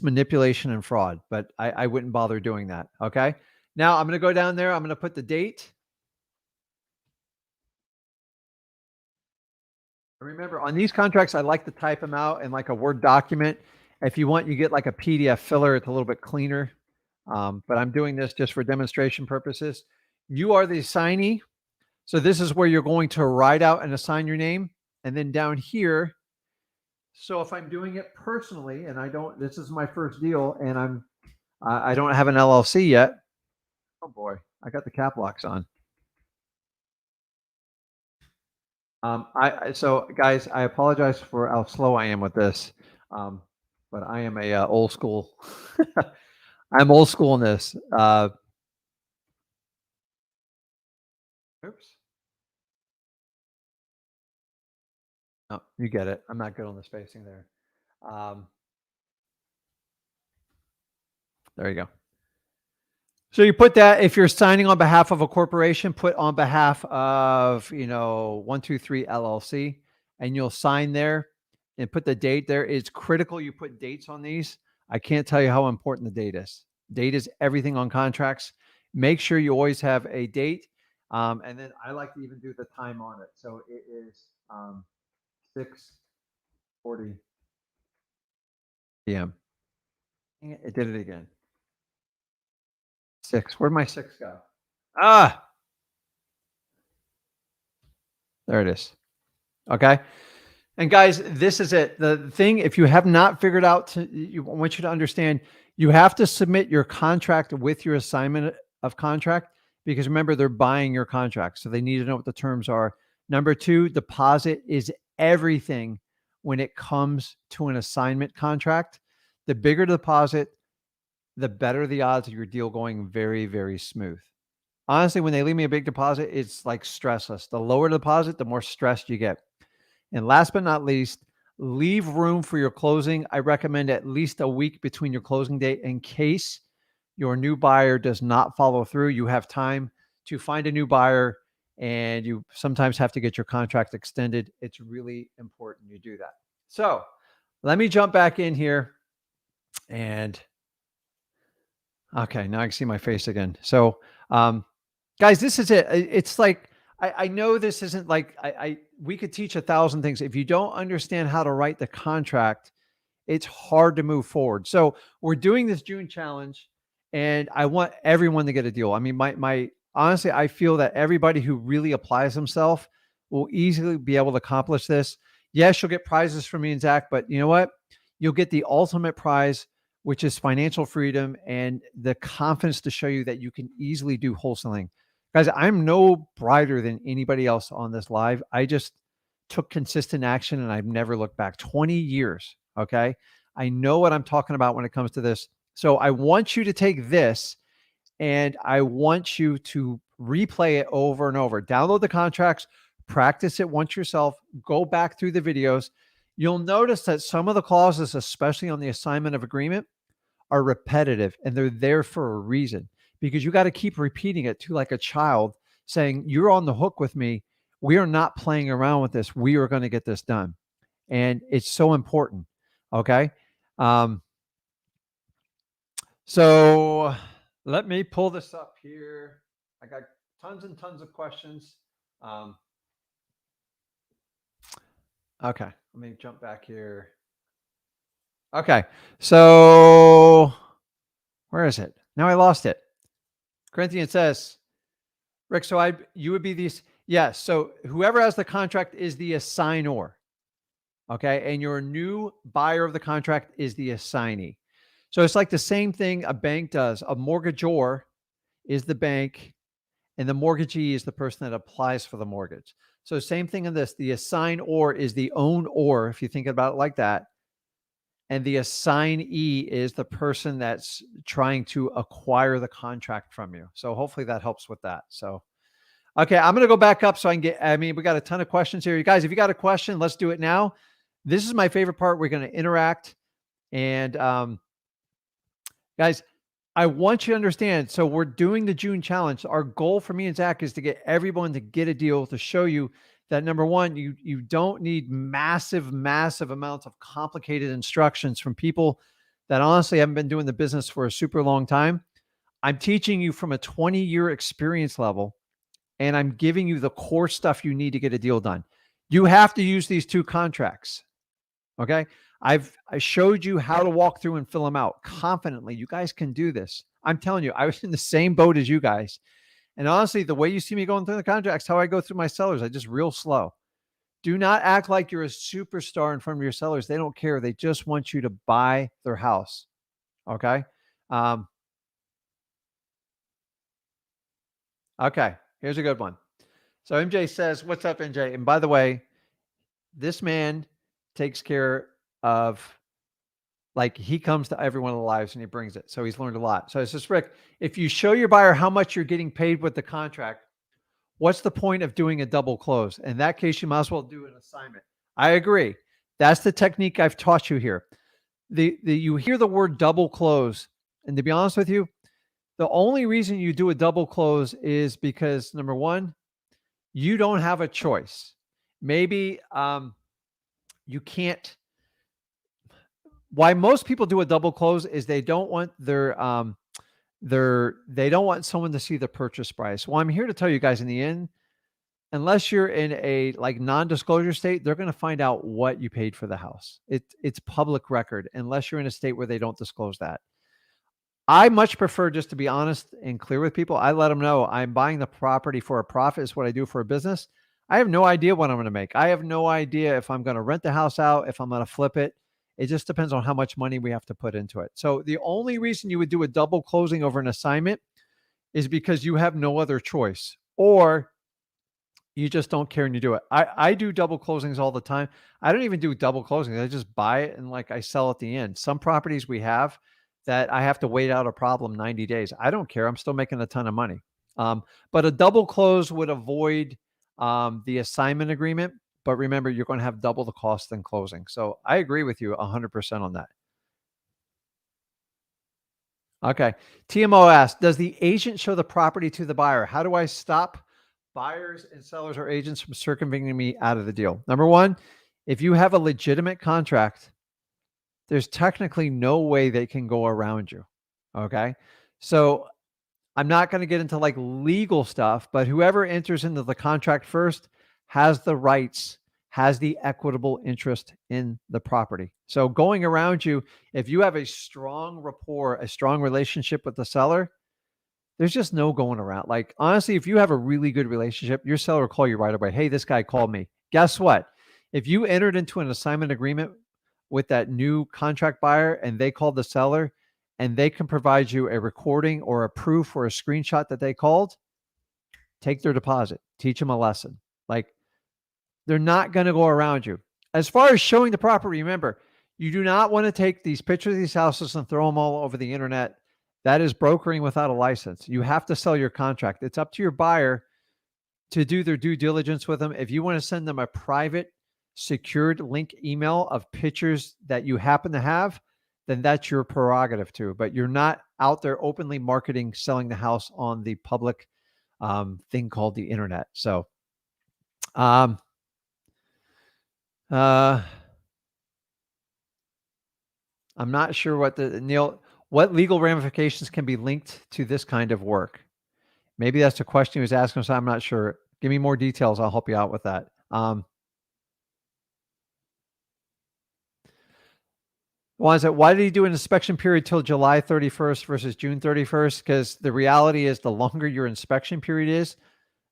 manipulation and fraud, but I wouldn't bother doing that. Okay. Now I'm going to go down there. I'm going to put the date. Remember, on these contracts, I like to type them out in like a Word document. If you want, you get like a PDF filler. It's a little bit cleaner. But I'm doing this just for demonstration purposes. You are the assignee. So this is where you're going to write out and assign your name. And then down here, so if I'm doing it personally and this is my first deal and I don't have an LLC yet. Oh boy, I got the cap locks on. So guys, I apologize for how slow I am with this. But I am a old school. I'm old school in this. Oops. No, you get it. I'm not good on the spacing there. There you go. So you put that, if you're signing on behalf of a corporation, put on behalf of, 123 LLC, and you'll sign there and put the date there. It's critical you put dates on these. I can't tell you how important the date is. Date is everything on contracts. Make sure you always have a date. And then I like to even do the time on it. So it is 6:40 p.m. It did it again. 6. Where'd my 6 go? There it is. Okay. And guys, this is it. The thing, if you have not figured out, I want you to understand, you have to submit your contract with your assignment of contract, because remember, they're buying your contract. So they need to know what the terms are. Number 2, deposit is everything when it comes to an assignment contract. The bigger deposit, the better the odds of your deal going very, very smooth. Honestly, when they leave me a big deposit, it's like stressless. The lower the deposit, the more stressed you get. And last but not least, leave room for your closing. I recommend at least a week between your closing date in case your new buyer does not follow through. You have time to find a new buyer, and you sometimes have to get your contract extended. It's really important you do that. So let me jump back in here. And okay, now I can see my face again. So guys, this is it. It's like, I know this isn't like, we could teach 1,000 things. If you don't understand how to write the contract, it's hard to move forward. So we're doing this June challenge, And I want everyone to get a deal. I mean, honestly, I feel that everybody who really applies himself will easily be able to accomplish this. Yes, you'll get prizes from me and Zach, but you know what? You'll get the ultimate prize, which is financial freedom and the confidence to show you that you can easily do wholesaling. Guys, I'm no brighter than anybody else on this live. I just took consistent action and I've never looked back. 20 years. Okay. I know what I'm talking about when it comes to this. So I want you to take this and I want you to replay it over and over. Download the contracts, practice it once yourself, go back through the videos. You'll notice that some of the clauses, especially on the assignment of agreement, are repetitive and they're there for a reason because you got to keep repeating it to like a child saying, you're on the hook with me. We are not playing around with this. We are going to get this done. And it's so important. Okay. So let me pull this up here. I got tons and tons of questions. Okay, let me jump back here. Okay, so where is it? Now I lost it. Corinthians says, Rick, so you would be these. Yes, so whoever has the contract is the assignor. Okay, and your new buyer of the contract is the assignee. So it's like the same thing a bank does. A mortgagor is the bank, and the mortgagee is the person that applies for the mortgage. So same thing in this. The assignor is the own-or, if you think about it like that. And the assignee is the person that's trying to acquire the contract from you. So hopefully that helps with that. So, okay, I'm going to go back up so I can we got a ton of questions here. You guys, if you got a question, let's do it now. This is my favorite part. We're going to interact. And guys, I want you to understand. So we're doing the June challenge. Our goal for me and Zach is to get everyone to get a deal to show you that number one, you don't need massive amounts of complicated instructions from people that honestly haven't been doing the business for a super long time. I'm teaching you from a 20-year experience level, and I'm giving you the core stuff you need to get a deal done. You have to use these two contracts. Okay. I showed you how to walk through and fill them out confidently. You guys can do this. I'm telling you, I was in the same boat as you guys. And honestly, the way you see me going through the contracts, how I go through my sellers, I just real slow. Do not act like you're a superstar in front of your sellers. They don't care. They just want you to buy their house. Okay. Okay. Here's a good one. So MJ says, what's up, MJ? And by the way, this man takes care of, like, he comes to every one of the lives and he brings it. So he's learned a lot. So it says, Rick, if you show your buyer how much you're getting paid with the contract, what's the point of doing a double close? In that case, you might as well do an assignment. I agree. That's the technique I've taught you here. You hear the word double close. And to be honest with you, the only reason you do a double close is because, number one, you don't have a choice. Maybe you can't. Why most people do a double close is they don't want they don't want someone to see the purchase price. Well, I'm here to tell you guys, in the end, unless you're in a like non-disclosure state, they're going to find out what you paid for the house. It's public record, unless you're in a state where they don't disclose that. I much prefer just to be honest and clear with people. I let them know I'm buying the property for a profit. Is what I do for a business. I have no idea what I'm going to make. I have no idea if I'm going to rent the house out, if I'm going to flip it. It just depends on how much money we have to put into it. So the only reason you would do a double closing over an assignment is because you have no other choice, or you just don't care and you do it. I do double closings all the time. I don't even do double closings. I just buy it and like I sell at the end. Some properties we have that I have to wait out a problem 90 days. I don't care. I'm still making a ton of money. But a double close would avoid the assignment agreement. But remember, you're going to have double the cost than closing. So I agree with you 100% on that. Okay. TMO asked, does the agent show the property to the buyer? How do I stop buyers and sellers or agents from circumventing me out of the deal? Number one, if you have a legitimate contract, there's technically no way they can go around you. Okay. So I'm not going to get into like legal stuff, but whoever enters into the contract first has the rights, has the equitable interest in the property. So going around you, if you have a strong rapport, a strong relationship with the seller, there's just no going around. Like, honestly, if you have a really good relationship, your seller will call you right away. Hey, this guy called me. Guess what? If you entered into an assignment agreement with that new contract buyer and they called the seller and they can provide you a recording or a proof or a screenshot that they called, take their deposit, teach them a lesson. Like, they're not going to go around you. As far as showing the property, remember, you do not want to take these pictures of these houses and throw them all over the internet. That is brokering without a license. You have to sell your contract. It's up to your buyer to do their due diligence with them. If you want to send them a private, secured link email of pictures that you happen to have, then that's your prerogative too. But you're not out there openly marketing, selling the house on the public thing called the internet. So, I'm not sure what Neil, what legal ramifications can be linked to this kind of work? Maybe that's the question he was asking, so I'm not sure. Give me more details. I'll help you out with that. Why did he do an inspection period till July 31st versus June 31st? Because the reality is the longer your inspection period is,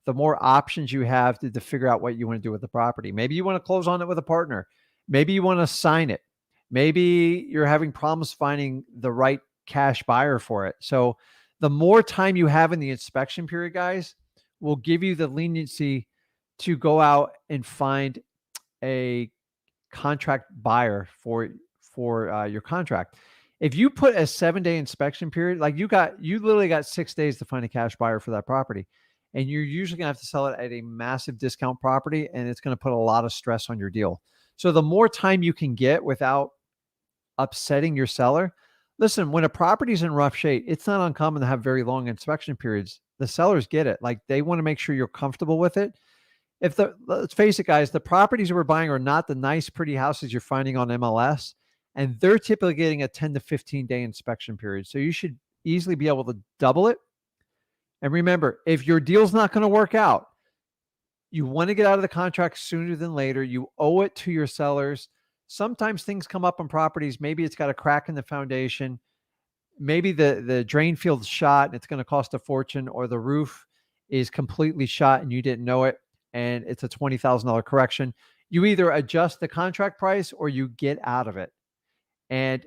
the more options you have to figure out what you want to do with the property. Maybe you want to close on it with a partner. Maybe you want to sign it. Maybe you're having problems finding the right cash buyer for it. So the more time you have in the inspection period, guys, will give you the leniency to go out and find a contract buyer for your contract. If you put a 7-day inspection period, like you literally got 6 days to find a cash buyer for that property. And you're usually going to have to sell it at a massive discount property, and it's going to put a lot of stress on your deal. So the more time you can get without upsetting your seller, listen, when a property's in rough shape, it's not uncommon to have very long inspection periods. The sellers get it. Like, they want to make sure you're comfortable with it. Let's face it, guys, the properties we're buying are not the nice, pretty houses you're finding on MLS, and they're typically getting a 10 to 15 day inspection period. So you should easily be able to double it. And remember, if your deal's not going to work out, you want to get out of the contract sooner than later. You owe it to your sellers. Sometimes things come up on properties. Maybe it's got a crack in the foundation. Maybe the drain field's shot and it's going to cost a fortune, or the roof is completely shot and you didn't know it, and it's a $20,000 correction. You either adjust the contract price or you get out of it. And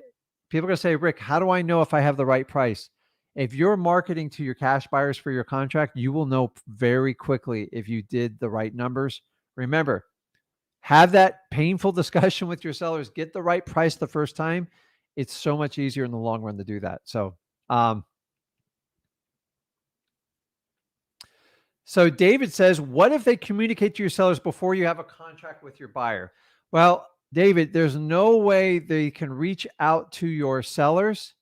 people are going to say, Rick, how do I know if I have the right price? If you're marketing to your cash buyers for your contract, you will know very quickly if you did the right numbers. Remember, have that painful discussion with your sellers. Get the right price the first time. It's so much easier in the long run to do that. So David says, what if they communicate to your sellers before you have a contract with your buyer? Well, David, there's no way they can reach out to your sellers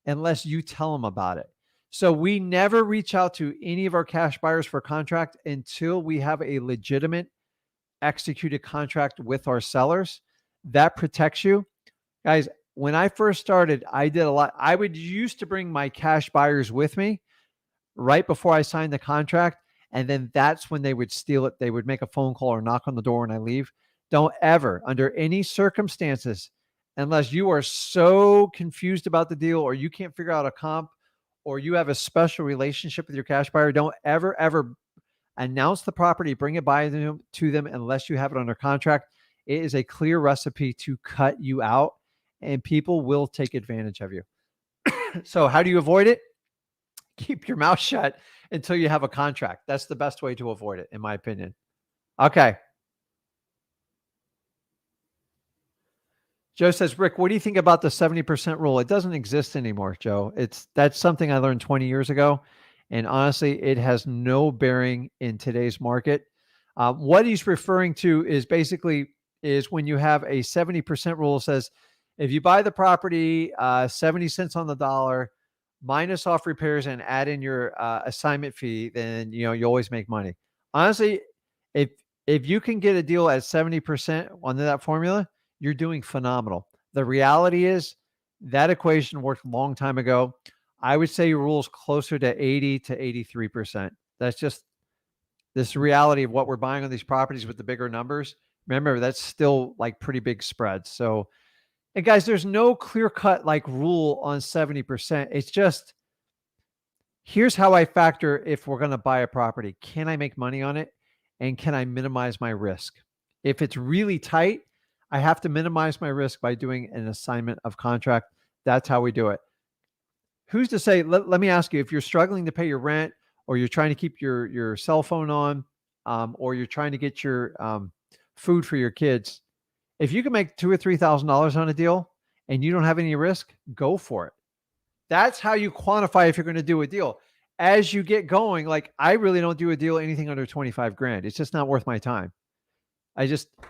unless you tell them about it. So we never reach out to any of our cash buyers for contract until we have a legitimate executed contract with our sellers. That protects you. Guys, when I first started, I did a lot. I would used to bring my cash buyers with me right before I signed the contract. And then that's when they would steal it. They would make a phone call or knock on the door when I leave. Don't ever, under any circumstances, unless you are so confused about the deal or you can't figure out a comp or you have a special relationship with your cash buyer, don't ever announce the property, bring it by to them unless you have it under contract. It is a clear recipe to cut you out, and people will take advantage of you. So how do you avoid it? Keep your mouth shut until you have a contract. That's the best way to avoid it, in my opinion. Okay. Joe says, Rick, what do you think about the 70% rule? It doesn't exist anymore, Joe. That's something I learned 20 years ago. And honestly, it has no bearing in today's market. What he's referring to is basically when you have a 70% rule. Says, if you buy the property 70 cents on the dollar, minus off repairs and add in your assignment fee, then you always make money. Honestly, if you can get a deal at 70% under that formula, you're doing phenomenal. The reality is that equation worked a long time ago. I would say your rule's closer to 80 to 83%. That's just this reality of what we're buying on these properties with the bigger numbers. Remember, that's still like pretty big spreads. So, and guys, there's no clear cut like rule on 70%. It's just, here's how I factor if we're going to buy a property. Can I make money on it? And can I minimize my risk? If it's really tight, I have to minimize my risk by doing an assignment of contract. That's how we do it. Who's to say, let me ask you, if you're struggling to pay your rent, or you're trying to keep your cell phone on, or you're trying to get your food for your kids, if you can make $2,000 or $3,000 on a deal and you don't have any risk, go for it. That's how you quantify if you're going to do a deal. As you get going, like I really don't do a deal anything under 25 grand. It's just not worth my time.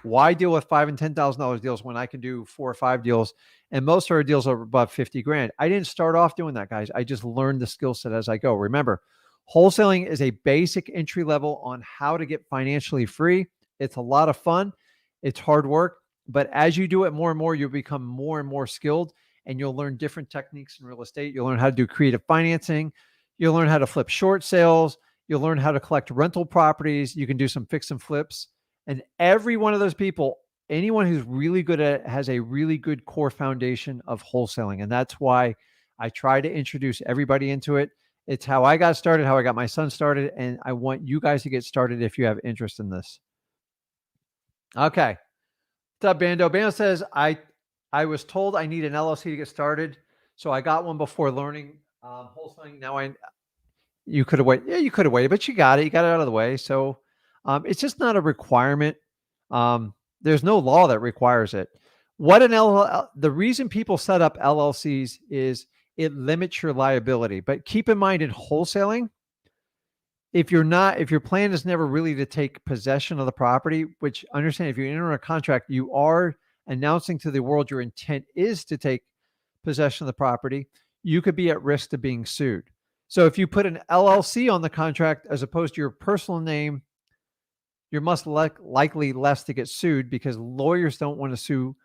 Why deal with $5,000 and $10,000 deals when I can do 4 or 5 deals, and most of our deals are above 50 grand. I didn't start off doing that, guys. I just learned the skill set as I go. Remember, wholesaling is a basic entry level on how to get financially free. It's a lot of fun. It's hard work, but as you do it more and more, you'll become more and more skilled, and you'll learn different techniques in real estate. You'll learn how to do creative financing. You'll learn how to flip short sales. You'll learn how to collect rental properties. You can do some fix and flips. And every one of those people, anyone who's really good at it, has a really good core foundation of wholesaling. And that's why I try to introduce everybody into it. It's how I got started, how I got my son started. And I want you guys to get started if you have interest in this. Okay. What's up, Bando? Bando says, I was told I need an LLC to get started. So I got one before learning wholesaling. Now you could have waited. Yeah, you could have waited, but you got it. You got it out of the way. So it's just not a requirement. There's no law that requires it. The reason people set up LLCs is it limits your liability. But keep in mind, in wholesaling, if your plan is never really to take possession of the property, which, understand, if you enter a contract, you are announcing to the world your intent is to take possession of the property, you could be at risk of being sued. So if you put an LLC on the contract as opposed to your personal name, you're most likely less to get sued, because lawyers don't want to sue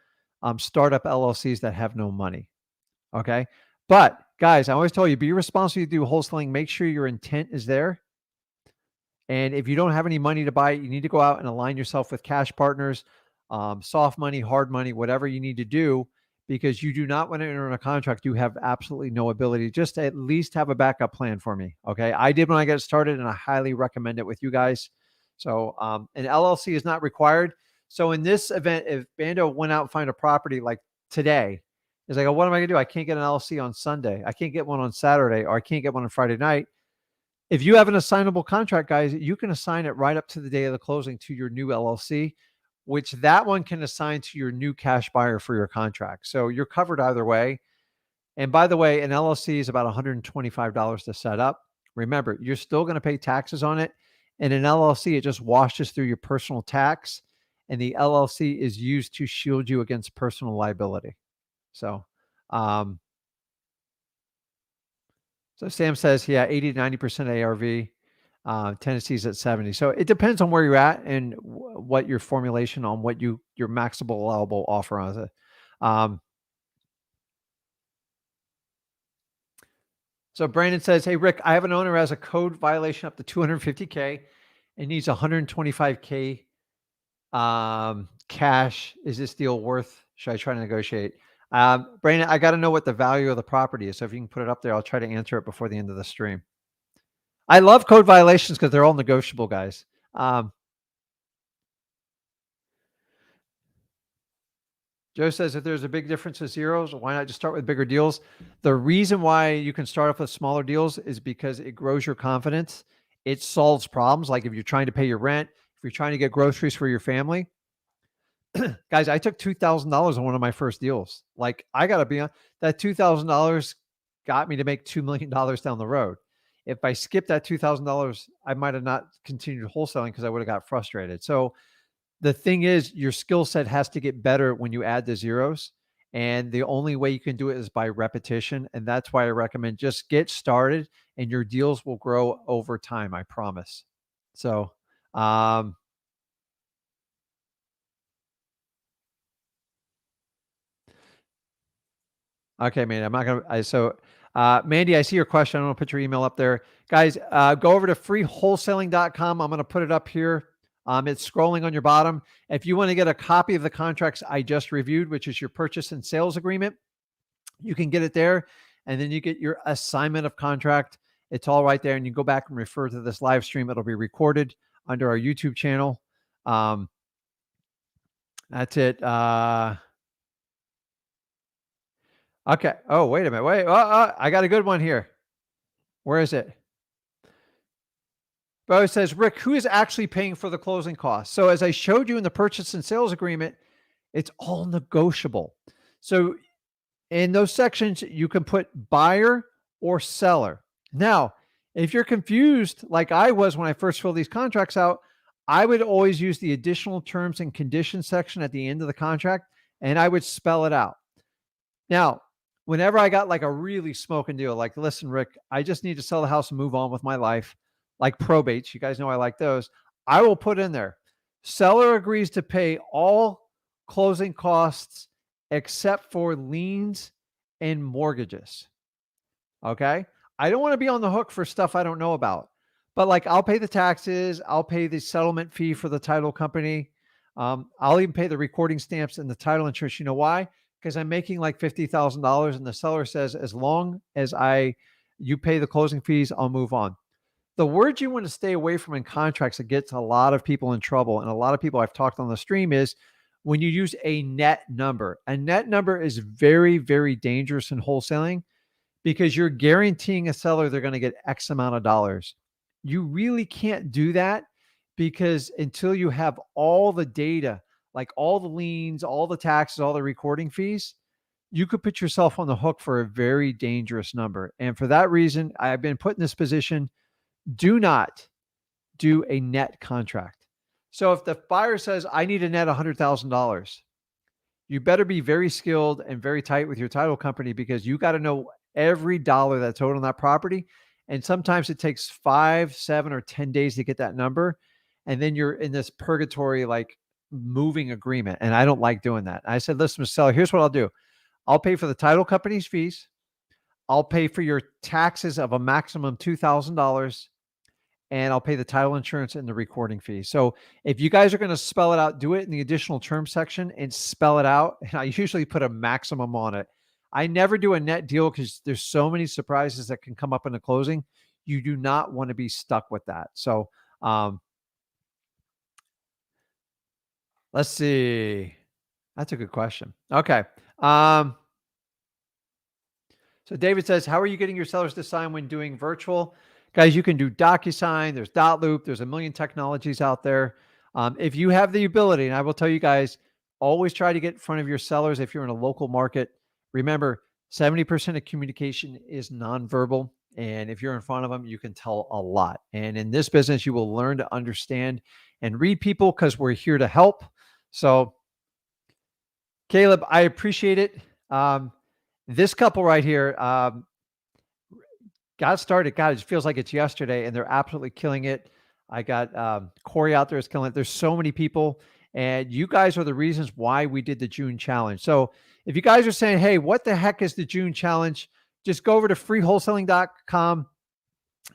startup LLCs that have no money. Okay. But guys, I always tell you, be responsible to do wholesaling. Make sure your intent is there. And if you don't have any money to buy it, you need to go out and align yourself with cash partners, soft money, hard money, whatever you need to do, because you do not want to enter in a contract you have absolutely no ability. Just at least have a backup plan for me. Okay. I did when I got started, and I highly recommend it with you guys. So an LLC is not required. So in this event, if Bando went out and find a property like today, is like, what am I going to do? I can't get an LLC on Sunday. I can't get one on Saturday, or I can't get one on Friday night. If you have an assignable contract, guys, you can assign it right up to the day of the closing to your new LLC, which that one can assign to your new cash buyer for your contract. So you're covered either way. And by the way, an LLC is about $125 to set up. Remember, you're still going to pay taxes on it. And an LLC, it just washes through your personal tax, and the LLC is used to shield you against personal liability. So, so Sam says, yeah, 80 to 90% ARV. Tennessee's at 70. So it depends on where you're at and what your formulation on what your maximum allowable offer on it. So Brandon says, hey, Rick, I have an owner who has a code violation up to $250K and needs $125K cash. Is this deal worth? Should I try to negotiate? Brandon, I got to know what the value of the property is. So if you can put it up there, I'll try to answer it before the end of the stream. I love code violations because they're all negotiable, guys. Joe says, if there's a big difference of zeros, why not just start with bigger deals? The reason why you can start off with smaller deals is because it grows your confidence. It solves problems. Like if you're trying to pay your rent, if you're trying to get groceries for your family. Guys, I took $2,000 on one of my first deals. Like, I got to be on that. $2,000 got me to make $2 million down the road. If I skipped that $2,000, I might have not continued wholesaling because I would have got frustrated. So the thing is, your skill set has to get better when you add the zeros. And the only way you can do it is by repetition. And that's why I recommend just get started, and your deals will grow over time. I promise. So, okay, man, I'm not going to, Mandy, I see your question. I'm going to put your email up there. Guys, go over to freewholesaling.com. I'm going to put it up here It's scrolling on your bottom. If you want to get a copy of the contracts I just reviewed, which is your purchase and sales agreement, you can get it there. And then you get your assignment of contract. It's all right there. And you go back and refer to this live stream. It'll be recorded under our YouTube channel. That's it. Okay. Oh, wait a minute. Wait. I got a good one here. Where is it? Bo says, Rick, who is actually paying for the closing costs? So as I showed you in the purchase and sales agreement, it's all negotiable. So in those sections, you can put buyer or seller. Now, if you're confused, like I was when I first filled these contracts out, I would always use the additional terms and conditions section at the end of the contract, and I would spell it out. Now, whenever I got like a really smoking deal, like, listen, Rick, I just need to sell the house and move on with my life, like probates, you guys know I like those, I will put in there, seller agrees to pay all closing costs except for liens and mortgages. Okay. I don't want to be on the hook for stuff I don't know about, but like I'll pay the taxes. I'll pay the settlement fee for the title company. I'll even pay the recording stamps and the title insurance. You know why? Because I'm making like $50,000 and the seller says, as long as you pay the closing fees, I'll move on. The word you want to stay away from in contracts that gets a lot of people in trouble, and a lot of people I've talked on the stream, is when you use a net number. A net number is very, very dangerous in wholesaling because you're guaranteeing a seller they're going to get X amount of dollars. You really can't do that because until you have all the data, like all the liens, all the taxes, all the recording fees, you could put yourself on the hook for a very dangerous number. And for that reason, I've been put in this position. Do not do a net contract. So if the buyer says, I need a net $100,000, you better be very skilled and very tight with your title company because you got to know every dollar that's owed on that property. And sometimes it takes 5, 7, or 10 days to get that number. And then you're in this purgatory, like moving agreement. And I don't like doing that. I said, listen, Mr. Seller, here's what I'll do. I'll pay for the title company's fees. I'll pay for your taxes of a maximum $2,000. And I'll pay the title insurance and the recording fee. So if you guys are going to spell it out, do it in the additional terms section and spell it out. And I usually put a maximum on it. I never do a net deal because there's so many surprises that can come up in the closing. You do not want to be stuck with that. So let's see. That's a good question. Okay. So David says, how are you getting your sellers to sign when doing virtual? Guys, you can do DocuSign. There's Dotloop. There's a million technologies out there. If you have the ability, and I will tell you guys, always try to get in front of your sellers if you're in a local market. Remember, 70% of communication is nonverbal. And if you're in front of them, you can tell a lot. And in this business, you will learn to understand and read people because we're here to help. So, Caleb, I appreciate it. This couple right here, got started. God, it feels like it's yesterday, and they're absolutely killing it. I got Corey out there is killing it. There's so many people, and you guys are the reasons why we did the June challenge. So if you guys are saying, hey, what the heck is the June challenge? Just go over to freewholesaling.com.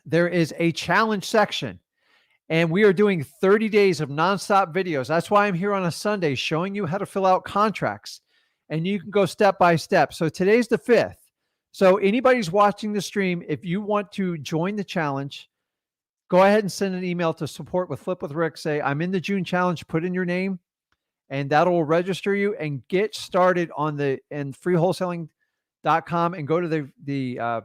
There is a challenge section, and we are doing 30 days of nonstop videos. That's why I'm here on a Sunday showing you how to fill out contracts, and you can go step by step. So today's the 5th. So anybody's watching the stream, if you want to join the challenge, go ahead and send an email to support with Flip with Rick. Say, I'm in the June challenge, put in your name, and that'll register you and get started on freewholesaling.com and go to the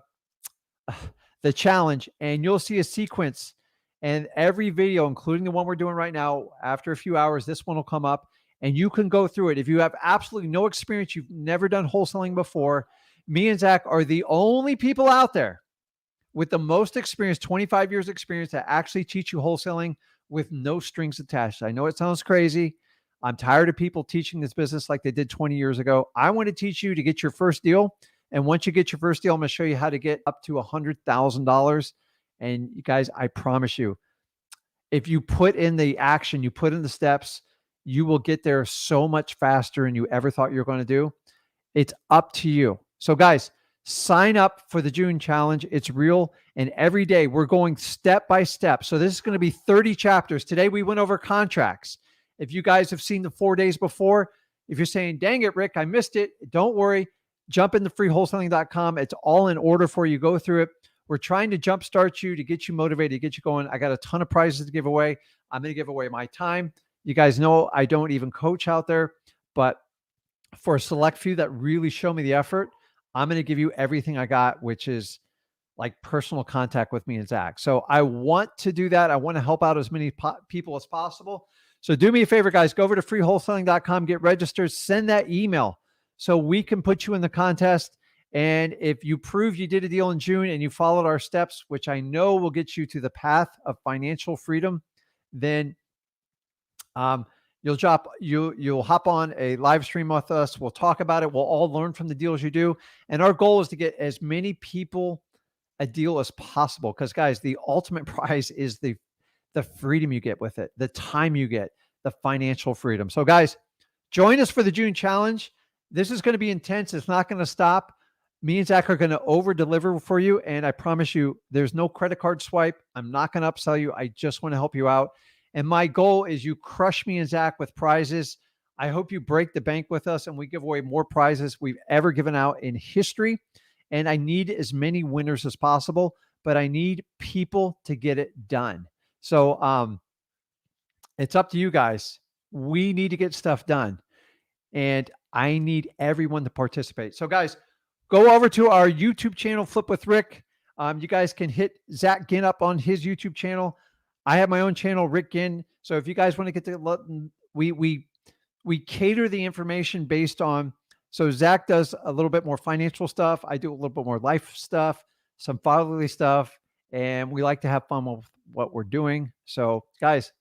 challenge, and you'll see a sequence. And every video, including the one we're doing right now, after a few hours, this one will come up and you can go through it. If you have absolutely no experience, you've never done wholesaling before, me and Zach are the only people out there with the most experience, 25 years experience, that actually teach you wholesaling with no strings attached. I know it sounds crazy. I'm tired of people teaching this business like they did 20 years ago. I want to teach you to get your first deal. And once you get your first deal, I'm going to show you how to get up to $100,000. And you guys, I promise you, if you put in the action, you put in the steps, you will get there so much faster than you ever thought you were going to do. It's up to you. So guys, Sign up for the June challenge. It's real. And every day we're going step by step. So this is going to be 30 chapters. Today we went over contracts. If you guys have seen the 4 days before, if you're saying, dang it, Rick, I missed it, don't worry. Jump into freewholesaling.com. It's all in order for you. Go through it. We're trying to jumpstart you to get you motivated, to get you going. I got a ton of prizes to give away. I'm going to give away my time. You guys know I don't even coach out there, but for a select few that really show me the effort, I'm going to give you everything I got, which is like personal contact with me and Zach. So I want to do that. I want to help out as many people as possible. So do me a favor, guys, go over to freewholesaling.com, get registered, send that email so we can put you in the contest. And if you prove you did a deal in June and you followed our steps, which I know will get you to the path of financial freedom, then you'll hop on a live stream with us. We'll talk about it. We'll all learn from the deals you do. And our goal is to get as many people a deal as possible. Because guys, the ultimate prize is the freedom you get with it, the time you get, the financial freedom. So guys, join us for the June challenge. This is going to be intense. It's not going to stop. Me and Zach are going to over deliver for you. And I promise you, there's no credit card swipe. I'm not going to upsell you. I just want to help you out. And my goal is you crush me and Zach with prizes. I hope you break the bank with us and we give away more prizes we've ever given out in history. And I need as many winners as possible, but I need people to get it done. So it's up to you guys. We need to get stuff done. And I need everyone to participate. So guys, go over to our YouTube channel, Flip with Rick. You guys can hit Zach Ginn up on his YouTube channel. I have my own channel, Rick Ginn. So if you guys want to get to, we cater the information based on, so Zach does a little bit more financial stuff. I do a little bit more life stuff, some fatherly stuff, and we like to have fun with what we're doing. So guys,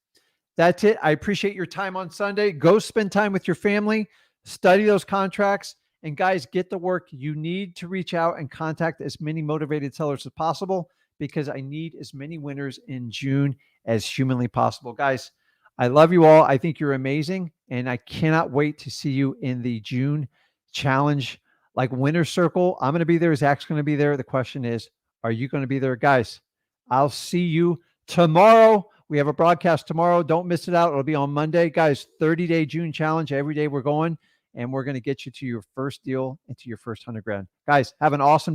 that's it. I appreciate your time on Sunday. Go spend time with your family, study those contracts, and guys, get the work. You need to reach out and contact as many motivated sellers as possible because I need as many winners in June as humanly possible. Guys, I love you all. I think you're amazing. And I cannot wait to see you in the June challenge, like winner circle. I'm going to be there. Zach's going to be there. The question is, are you going to be there? Guys, I'll see you tomorrow. We have a broadcast tomorrow. Don't miss it out. It'll be on Monday. Guys, 30-day June challenge. Every day we're going and we're going to get you to your first deal and to your first 100 grand. Guys, have an awesome day.